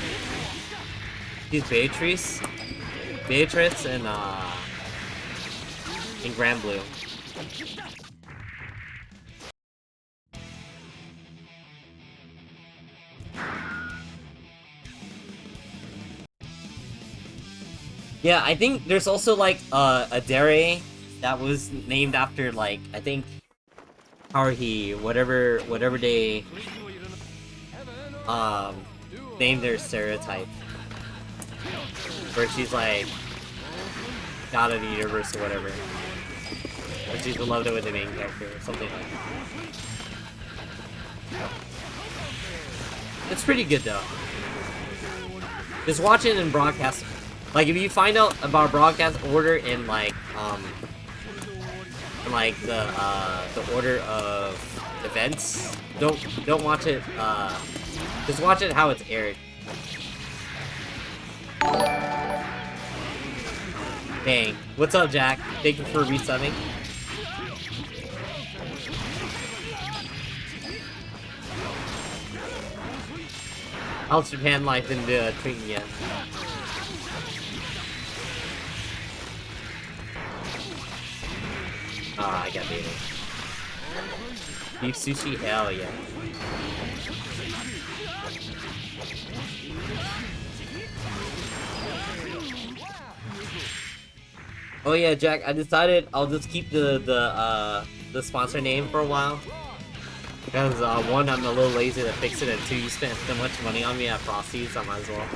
[SPEAKER 1] he's Beatrice and, in Grand Blue. Yeah, I think there's also like a dere that was named after like I think Haruhi, whatever they named their stereotype, where she's like god of the universe or whatever, or she's beloved with the main character or something like that. It's pretty good though. Just watch it in broadcast. Like if you find out about broadcast order in like the order of events, don't watch it. Just watch it how it's aired. Dang. What's up, Jack? Thank you for resubbing. How's Japan life in treating you? Ah, I got baited. Beef sushi? Hell yeah. Oh yeah, Jack, I decided I'll just keep the sponsor name for a while. Because one, I'm a little lazy to fix it, and two, you spent so much money on me at Frosty's, so I might as well.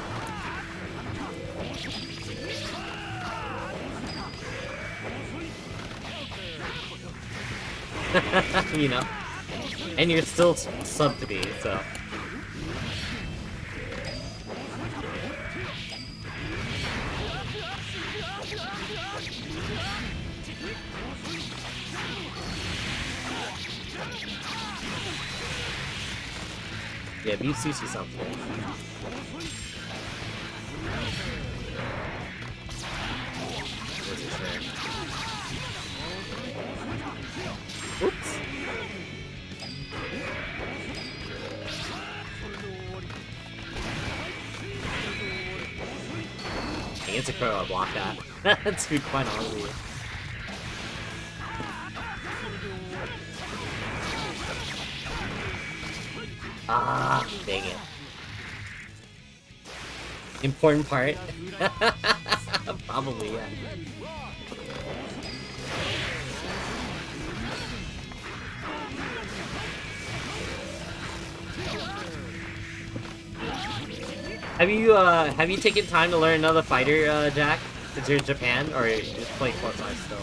[SPEAKER 1] You know? And you're still sub to me, so. Yeah, beef sushi sounds good. What's his name? Oops. I think it's a crow to block that. To be quite honest with you. Ah, dang it. Important part. Probably, yeah. Have you taken time to learn another fighter, Jack? Since you're in Japan, or you're just playing Fortnite still?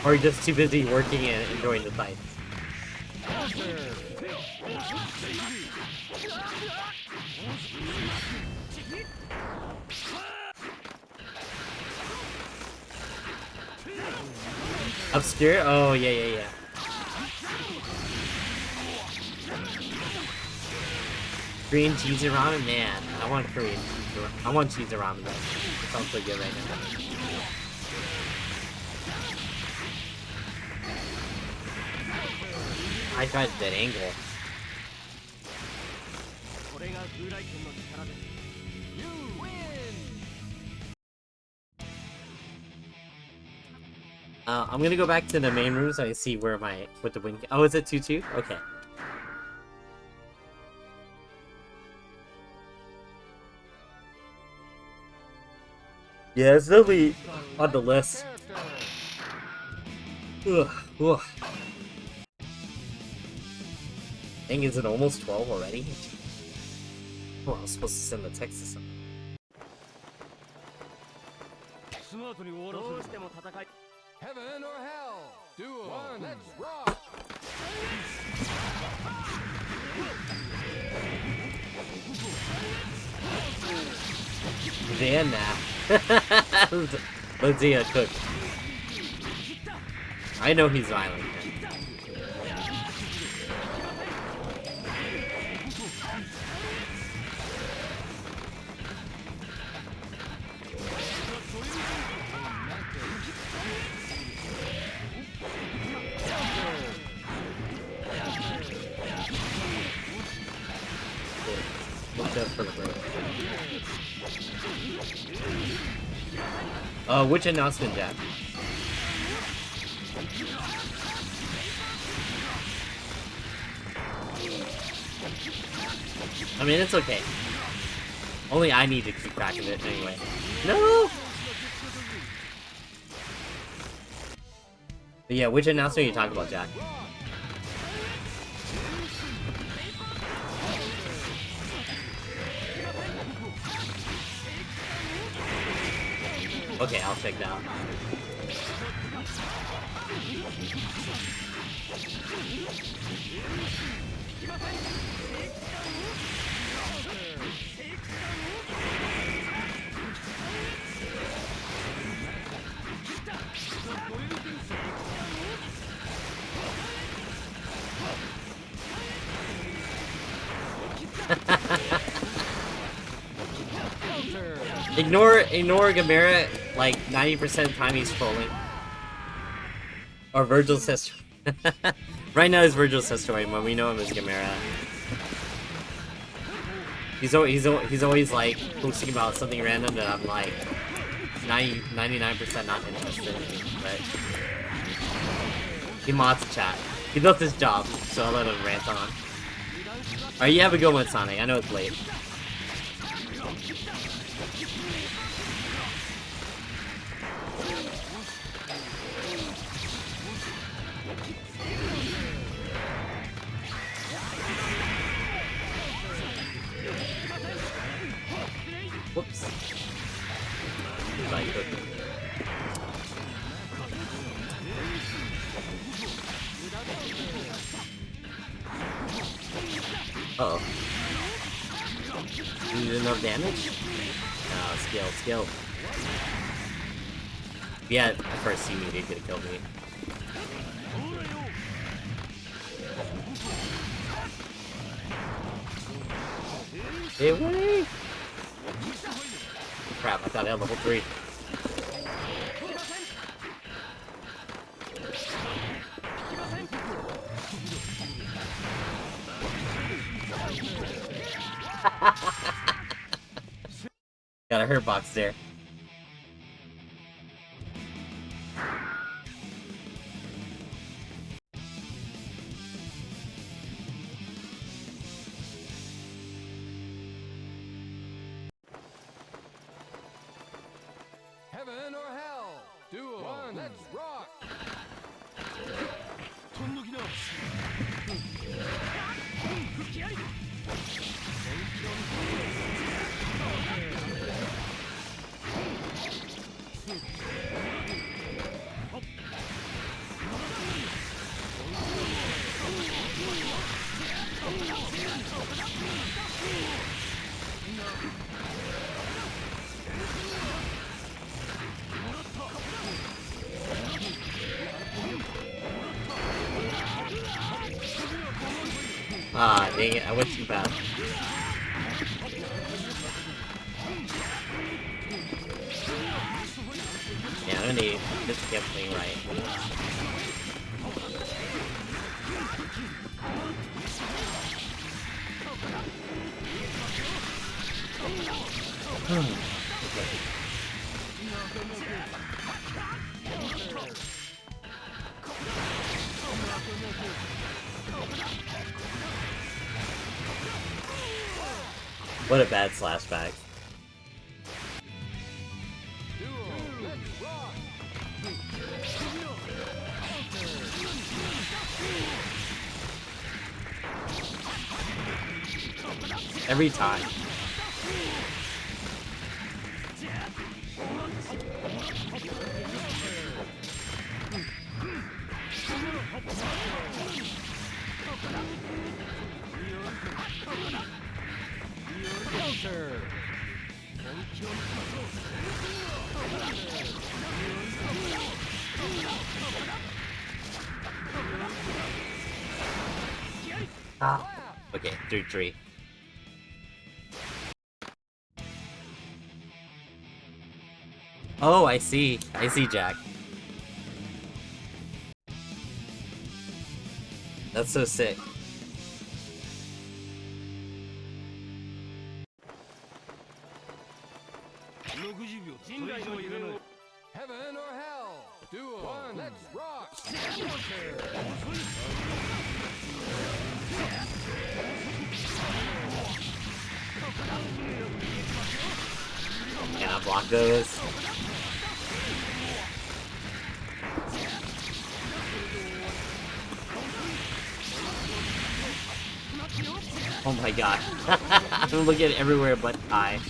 [SPEAKER 1] Or are you just too busy working and enjoying the fight? Obscure? Oh, yeah. Korean cheesy ramen? Man, I want Korean cheesy ramen. I want cheesy ramen though. It sounds so good right now. I got that angle. I'm gonna go back to the main room so I see where what the win. Oh, is it 2-2? Okay. Yeah, it's definitely on the list. Ugh. Dang, is it almost 12 already? Oh, I was supposed to send the text to someone.
[SPEAKER 2] Heaven or hell? Duel. One, let's rock.
[SPEAKER 1] Then let's see a cook. I know he's violent. Which announcement, Jack? I mean, it's okay. Only I need to keep track of it anyway. No! But yeah, which announcement are you talking about, Jack? Okay, I'll check that out. Ignore Gamera, like 90% of the time he's trolling. Or Virgil says right now it's Virgil says story when we know him as Gamera. He's always like posting about something random that I'm like 99% not interested in, but he mods the chat. He does his job, so I'll let him rant on. Alright, you have a good one, Sonic. I know it's late. Whoops. Uh-oh. You did enough damage? No, skill. Yeah, at first he did get killed me. Stay away! Crap, I thought I had level 3. Got a hurt box there.
[SPEAKER 2] Heaven or hell? Duel. One, let's rock.
[SPEAKER 1] Ah, dang it, I went too fast. Yeah, I'm gonna need this to get playing right. Okay. What a bad slash back.
[SPEAKER 2] Duel. Let's rock.
[SPEAKER 1] Every time.
[SPEAKER 2] Counter.
[SPEAKER 1] Ah. Okay, 3-3. Oh, I see. I see, Jack. That's so sick.
[SPEAKER 2] Heaven or hell? Duel. One, let's rock.
[SPEAKER 1] Can I block those? Oh my god. I'm looking everywhere but I.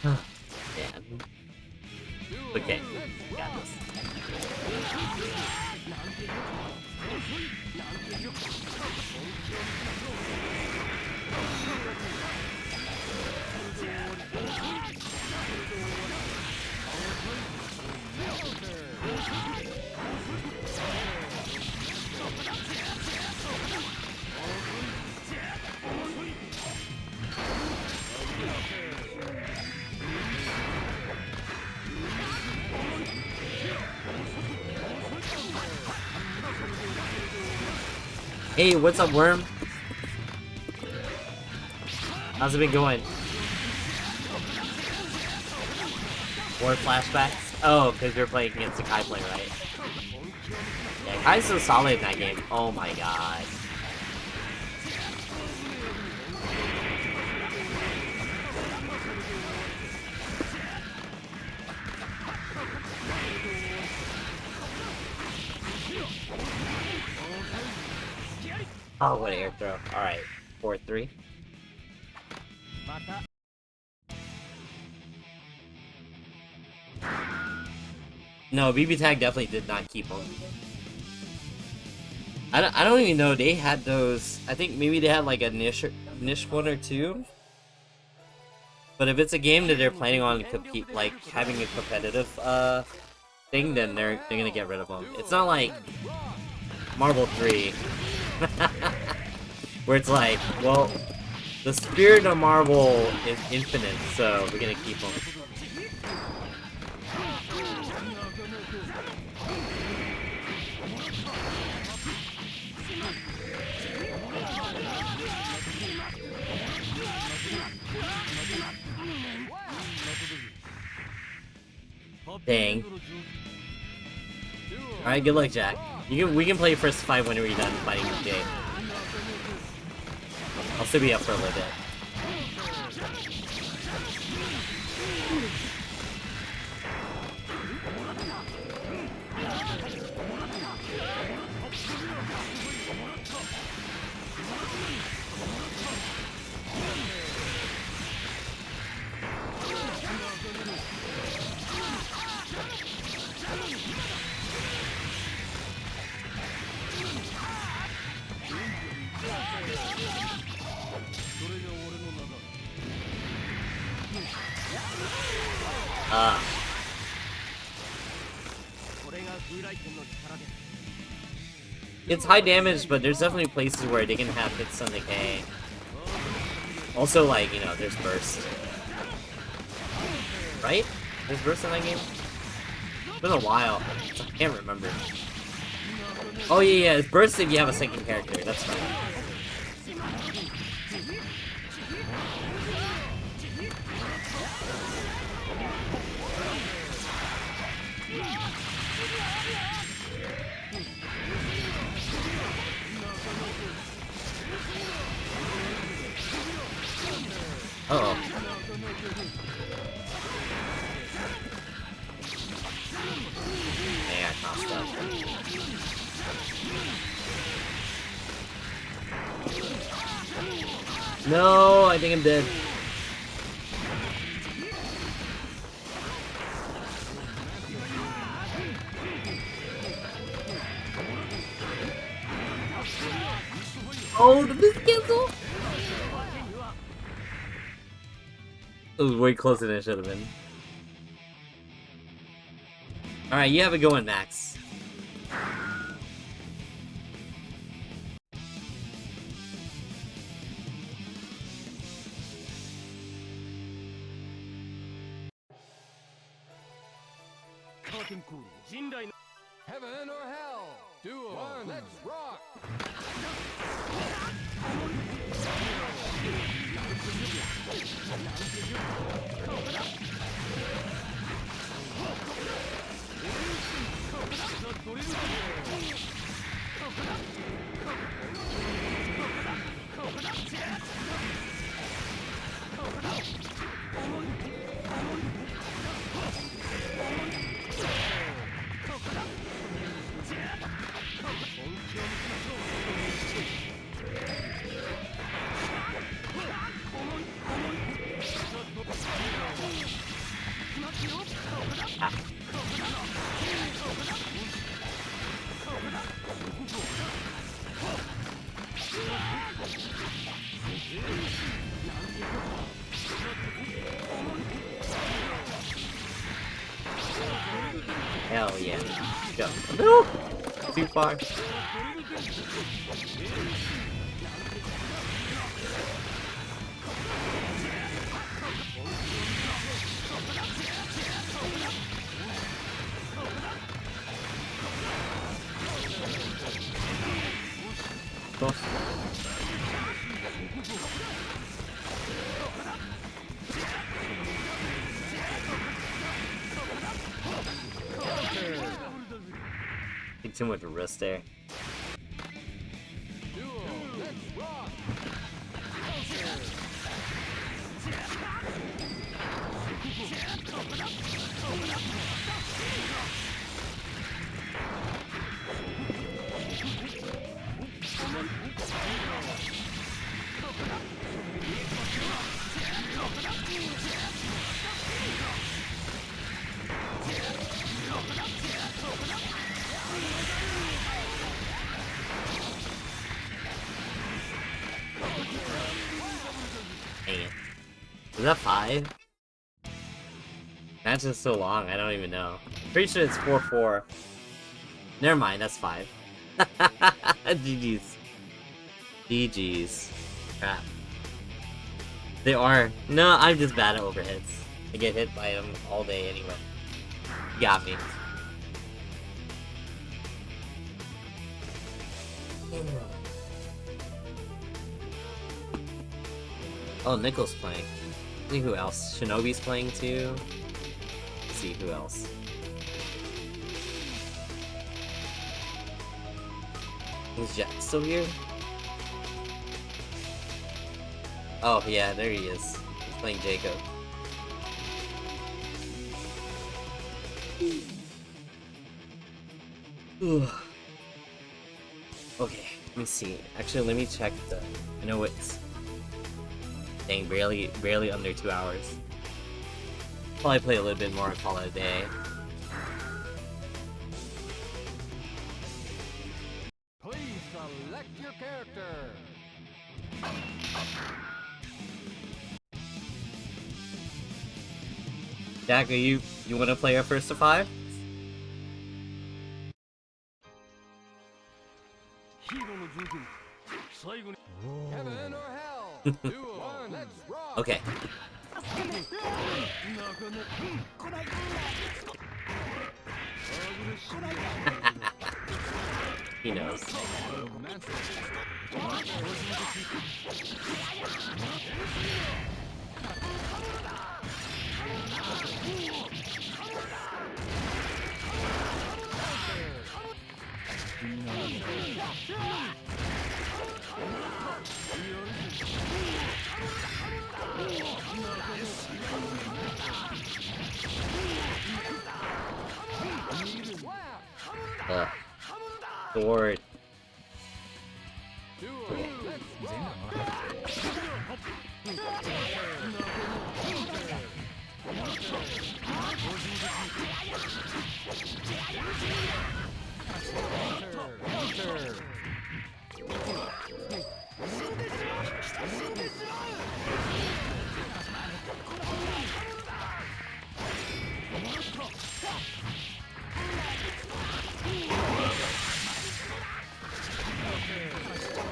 [SPEAKER 1] Man. Okay, got this. Hey, what's up, Worm? How's it been going? More flashbacks? Oh, because you're playing against the Kai player, right? Yeah, Kai's so solid in that game. Oh my god. Oh, what an air throw. Alright, 4-3. No, BB Tag definitely did not keep him. I don't even know they had those. I think maybe they had like a niche one or two. But if it's a game that they're planning on compete, like having a competitive thing, then they're gonna get rid of them. It's not like Marble 3. Where it's like, well, the spirit of Marble is infinite, so we're gonna keep him. Dang. Alright, good luck, Jack. We can play first fight whenever you're done fighting Jay. I'll still be up for a little bit. It's high damage, but there's definitely places where they can have hits on decay. Also, like, you know, there's burst. Right? There's burst in that game? It's been a while. I can't remember. Oh yeah, it's burst if you have a second character, that's right. Uh-oh. Yeah, I tossed up. No, I think I'm dead. Oh, did this cancel? It was way closer than it should have been. Alright, you have it going, Max.
[SPEAKER 2] Heaven or hell? Duel. One. Let's rock. Hell yeah. Go. No! Too far. Oh. Too much risk there. Dang it. Is that 5? Match is so long, I don't even know. Pretty sure it's 4-4. Never mind, that's 5.
[SPEAKER 1] GG's. GG's. Crap. They are. No, I'm just bad at overhits. I get hit by them all day anyway. Got me. Oh, Nickel's playing. Let's see who else. Shinobi's playing too. Let's see who else. Is Jack still here? Oh yeah, there he is. He's playing Jacob. Okay, let me see. Actually, let me check the. I know it's. Dang, barely under 2 hours. Probably play a little bit more and call it a day.
[SPEAKER 2] Please select your character.
[SPEAKER 1] Jack, you want to play our first to 5?
[SPEAKER 2] Heaven or hell. Duel. One, let's rock.
[SPEAKER 1] Okay. He knows. Sword.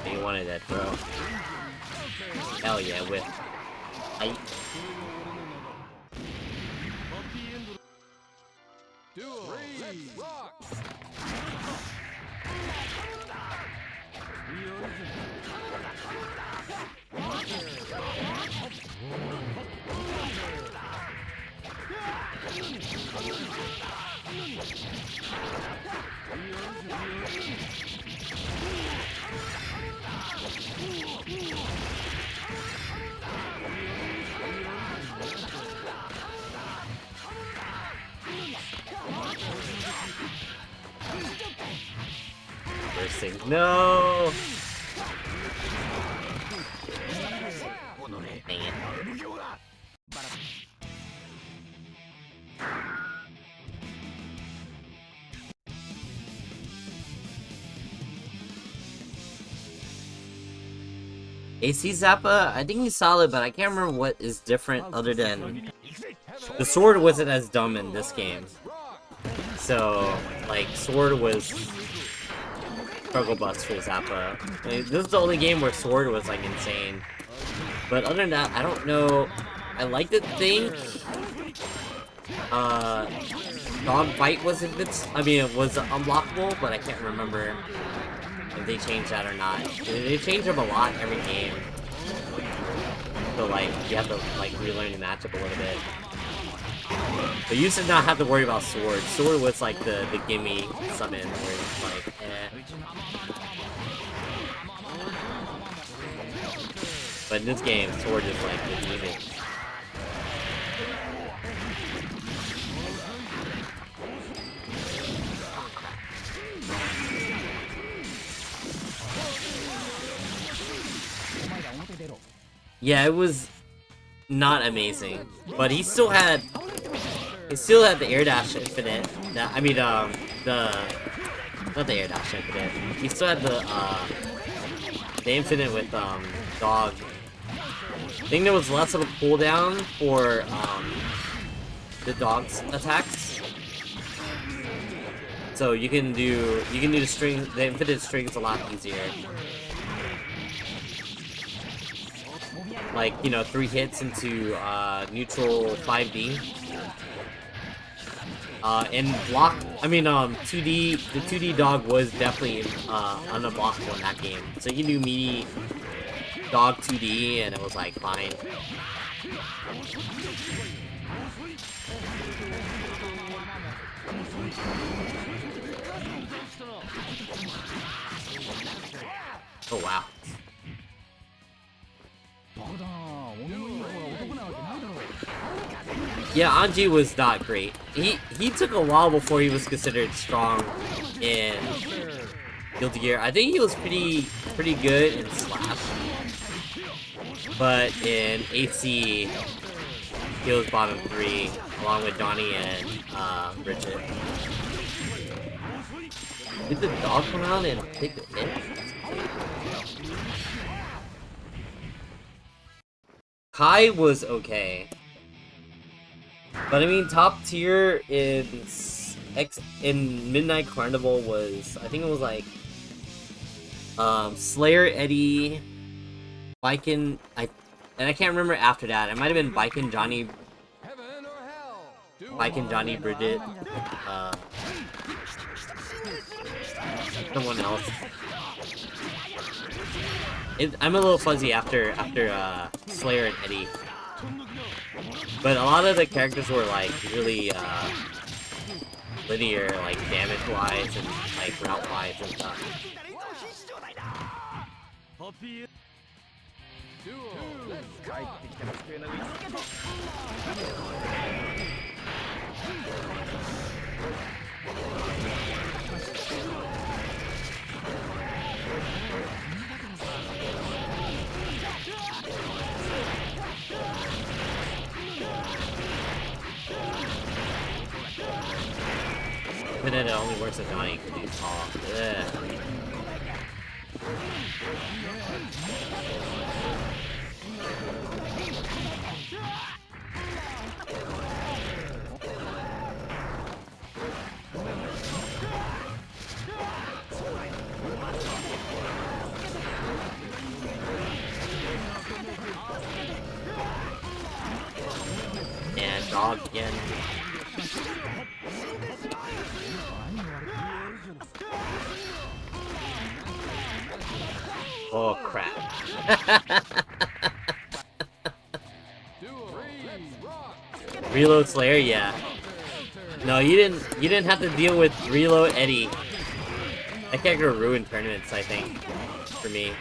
[SPEAKER 1] You wanted that throw. Hell yeah, whip.
[SPEAKER 2] Duel. Let's rock.
[SPEAKER 1] Bursting. No! Dang it. AC Zappa, I think he's solid, but I can't remember what is different other than the sword wasn't as dumb in this game. So, like, sword was struggle bus for Zappa. Like, this is the only game where sword was like insane. But other than that, I don't know. I like to think dog fight was a bit. I mean, it was unlockable, but I can't remember if they changed that or not. They change them a lot every game. So like, you have to like relearn the matchup a little bit. But you used to not have to worry about sword. Sword was like the gimme summon where it's like, But in this game, sword is like the demon. Yeah, it was not amazing, but he still had the air dash infinite. I mean, not the air dash infinite. He still had the infinite with dog. I think there was less of a cooldown for the dog's attacks. So you can do the infinite strings a lot easier. Like, you know, 3 hits into neutral 5D. And block, I mean, 2D, the 2D dog was definitely unblockable in that game. So you can do meaty dog 2D and it was like fine. Oh wow. Yeah, Anji was not great. He took a while before he was considered strong in Guilty Gear. I think he was pretty good in Slash. But in AC, he was bottom 3, along with Donnie and Bridget. Did the dog come out and take the hit? Kai was okay. But I mean, top tier in Midnight Carnival was, I think it was like Slayer, Eddie, Biken, and I can't remember after that. It might have been Biken, Johnny, Bridget, someone else. I'm a little fuzzy after Slayer and Eddie. But a lot of the characters were like really linear, like damage wise and like route wise and stuff. But then it only works if Johnny can do tall. And dog again. Oh crap. Reload Slayer, yeah. No, you didn't have to deal with Reload Eddie. That character ruined tournaments, I think, for me.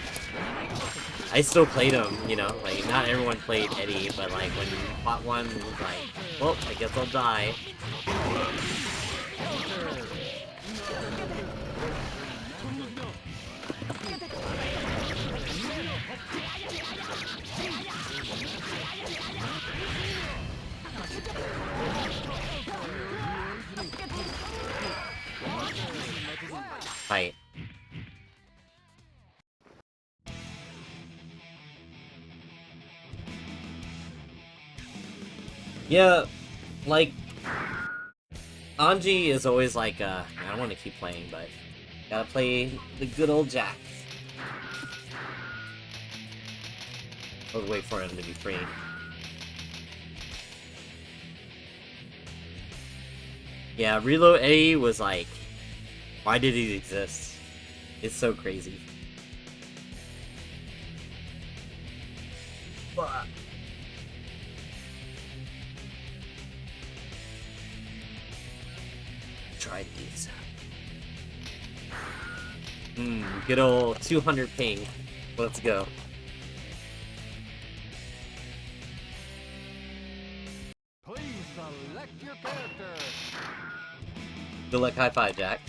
[SPEAKER 1] I still played him, you know, like not everyone played Eddie, but like when you fought one, it was like, well, I guess I'll die. Fight. Yeah, like Anji is always like, I don't want to keep playing, but gotta play the good old Jack. I'll wait for him to be free. Yeah, Reload A was like, why did he exist? It's so crazy. Try these. Good old 200 ping. Let's go.
[SPEAKER 2] Please select your character.
[SPEAKER 1] Good luck, high five, Jack.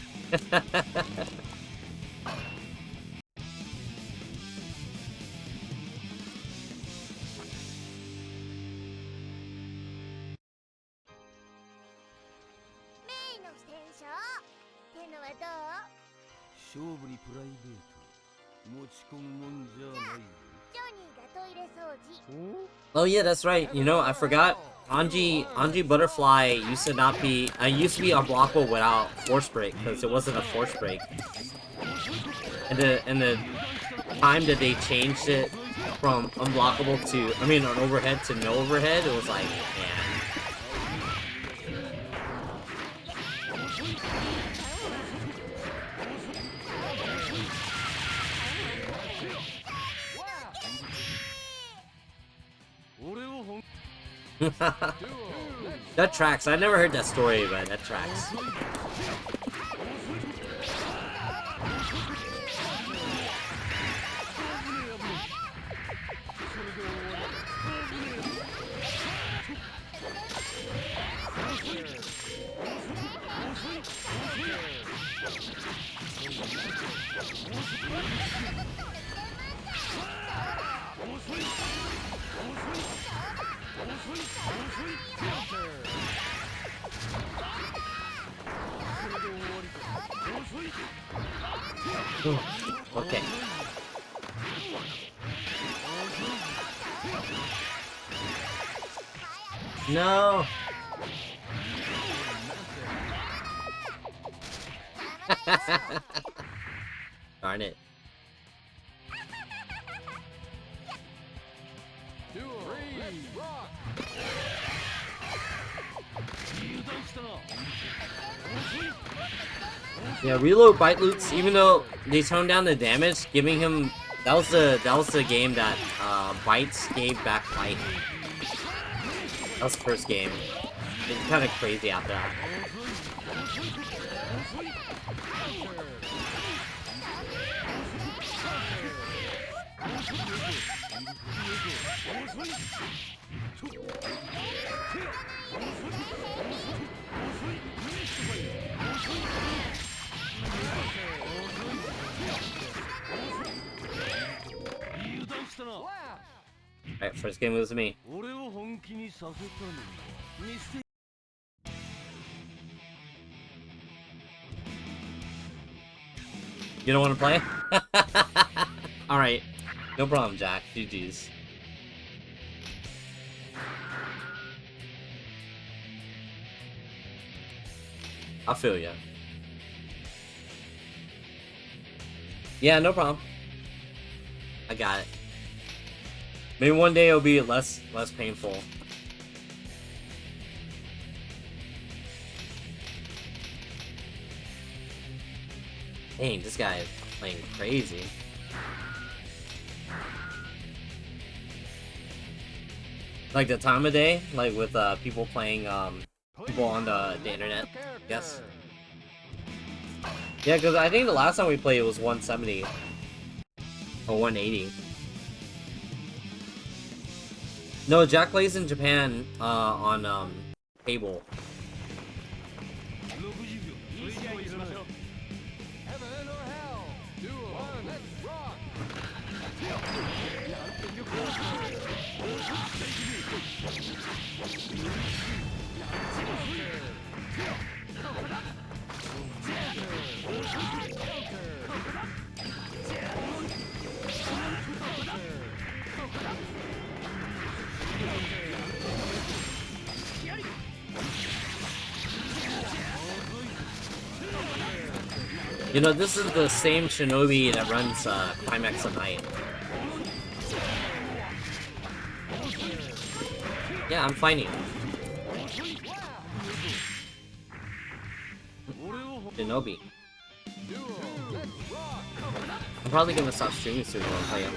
[SPEAKER 1] Oh yeah, that's right. You know, I forgot. Anji Butterfly used to not be. I used to be unblockable without force break because it wasn't a force break. And the time that they changed it from unblockable to, I mean, an overhead to no overhead, it was like, man. That tracks. I never heard that story, but that tracks. Okay. No. Darn it. Yeah, reload bite loots, even though they toned down the damage, giving him that was the game that bites gave back life. That was the first game. It's kind of crazy after that. Alright, first game was me. You don't want to play? Alright, no problem, Jack. GG's. I feel ya. Yeah, no problem. I got it. Maybe one day it'll be less painful. Dang, this guy is playing crazy. Like the time of day, like with people playing people on the internet. Yes. Yeah, because I think the last time we played it was 170 or 180. No, Jack plays in Japan on cable.
[SPEAKER 2] Heaven or hell? Duel. Let's rock.
[SPEAKER 1] You know, this is the same Shinobi that runs Climax of Night. Yeah, I'm fighting. Shinobi. I'm probably gonna stop streaming soon when I play it.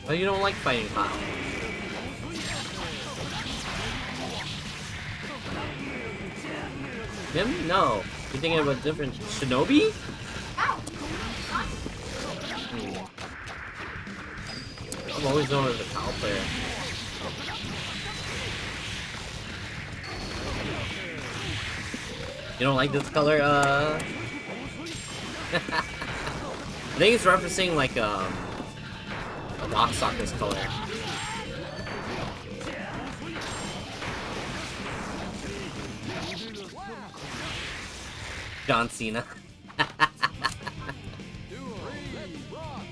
[SPEAKER 1] Oh, you don't like fighting Kyle? Him? No. You're thinking of a different Shinobi? I'm always known as a Kyle player. You don't like this color? I think it's referencing like Rock Soccer's color. John Cena.
[SPEAKER 2] Duel. Let's rock.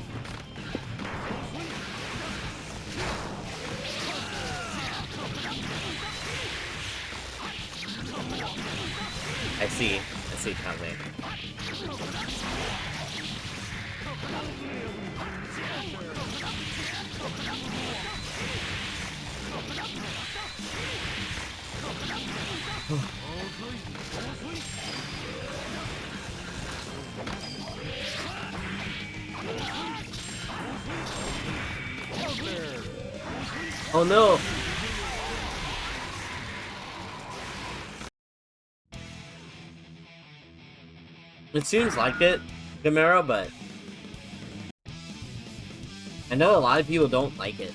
[SPEAKER 1] I see coming. Oh no! It seems like it, Gamera, but I know a lot of people don't like it.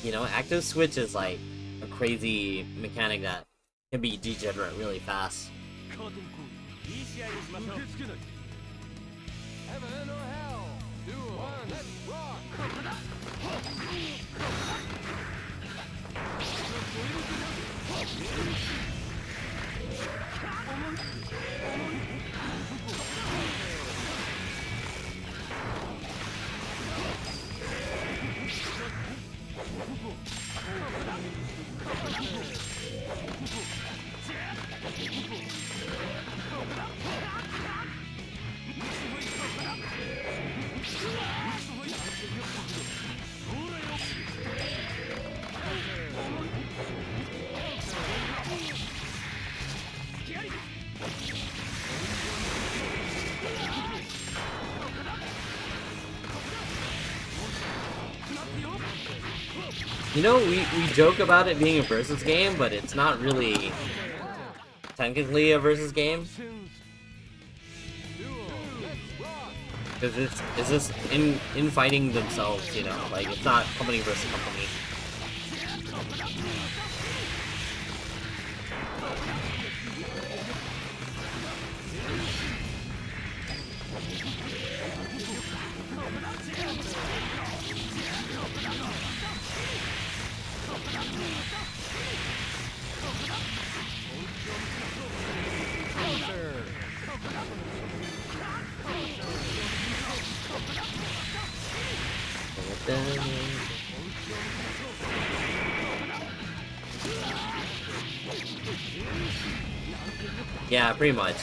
[SPEAKER 1] You know, active switch is like a crazy mechanic that can be degenerate really fast.
[SPEAKER 2] Heaven or hell. Duel. One. Let's rock.
[SPEAKER 1] You know, we joke about it being a versus game, but it's not really technically a versus game. Because it's just infighting themselves, you know, like it's not company versus company. Yeah, pretty much.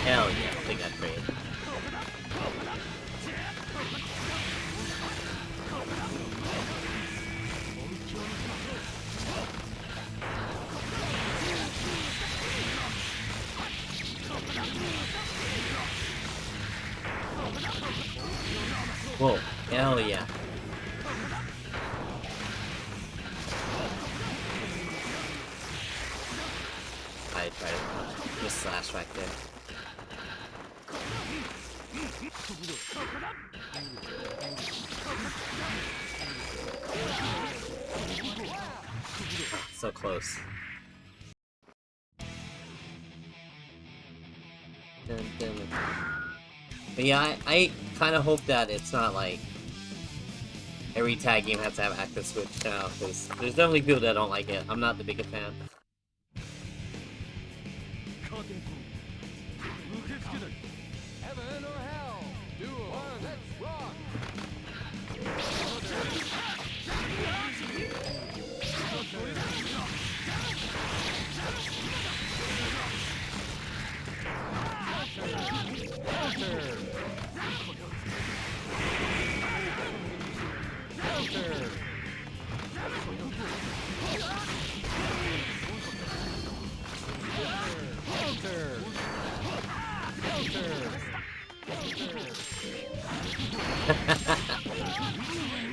[SPEAKER 1] Hell yeah, I think that's great. Whoa, hell yeah. I tried to just slash right there. So close. But yeah, I kind of hope that it's not like every tag game has to have active switch now, because there's definitely people that don't like it. I'm not the biggest fan.
[SPEAKER 2] Heaven or hell. Duel. One. Let's rock.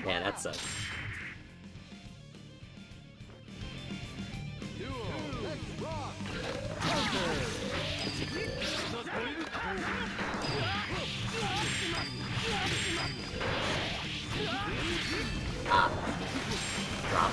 [SPEAKER 1] Yeah, that sucks.
[SPEAKER 2] Duel. Let's rock. Counter.
[SPEAKER 1] Ah. Drop.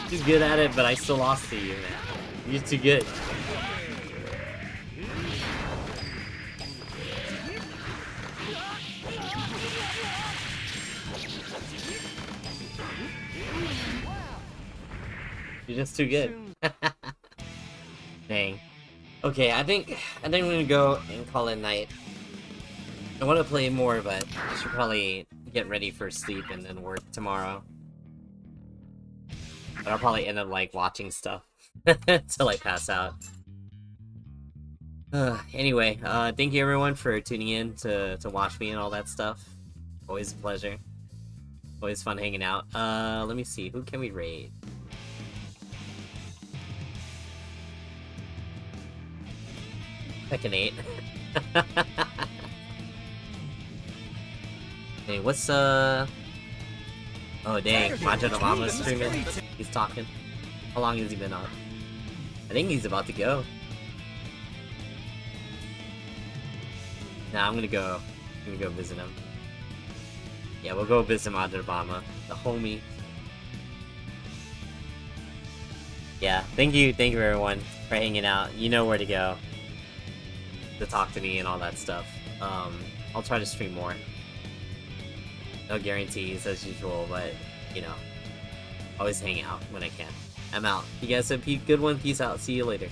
[SPEAKER 1] He's good at it, but I still lost to you, man. You're too good. You're just too good. Dang. Okay, I think I'm gonna go and call it night. I want to play more, but I should probably get ready for sleep and then work tomorrow. But I'll probably end up like watching stuff till I pass out. Anyway, thank you everyone for tuning in to watch me and all that stuff. Always a pleasure. Always fun hanging out. Let me see, who can we raid? Second 8. Hey, what's oh dang, Majorama's streaming. He's talking. How long has he been on? I think he's about to go. Nah, I'm gonna go visit him. Yeah, we'll go visit Majorama, the homie. Yeah, thank you everyone for hanging out. You know where to go to talk to me and all that stuff. I'll try to stream more. No guarantees as usual, but you know, always hang out when I can. I'm out. You guys have a good one. Peace out. See you later.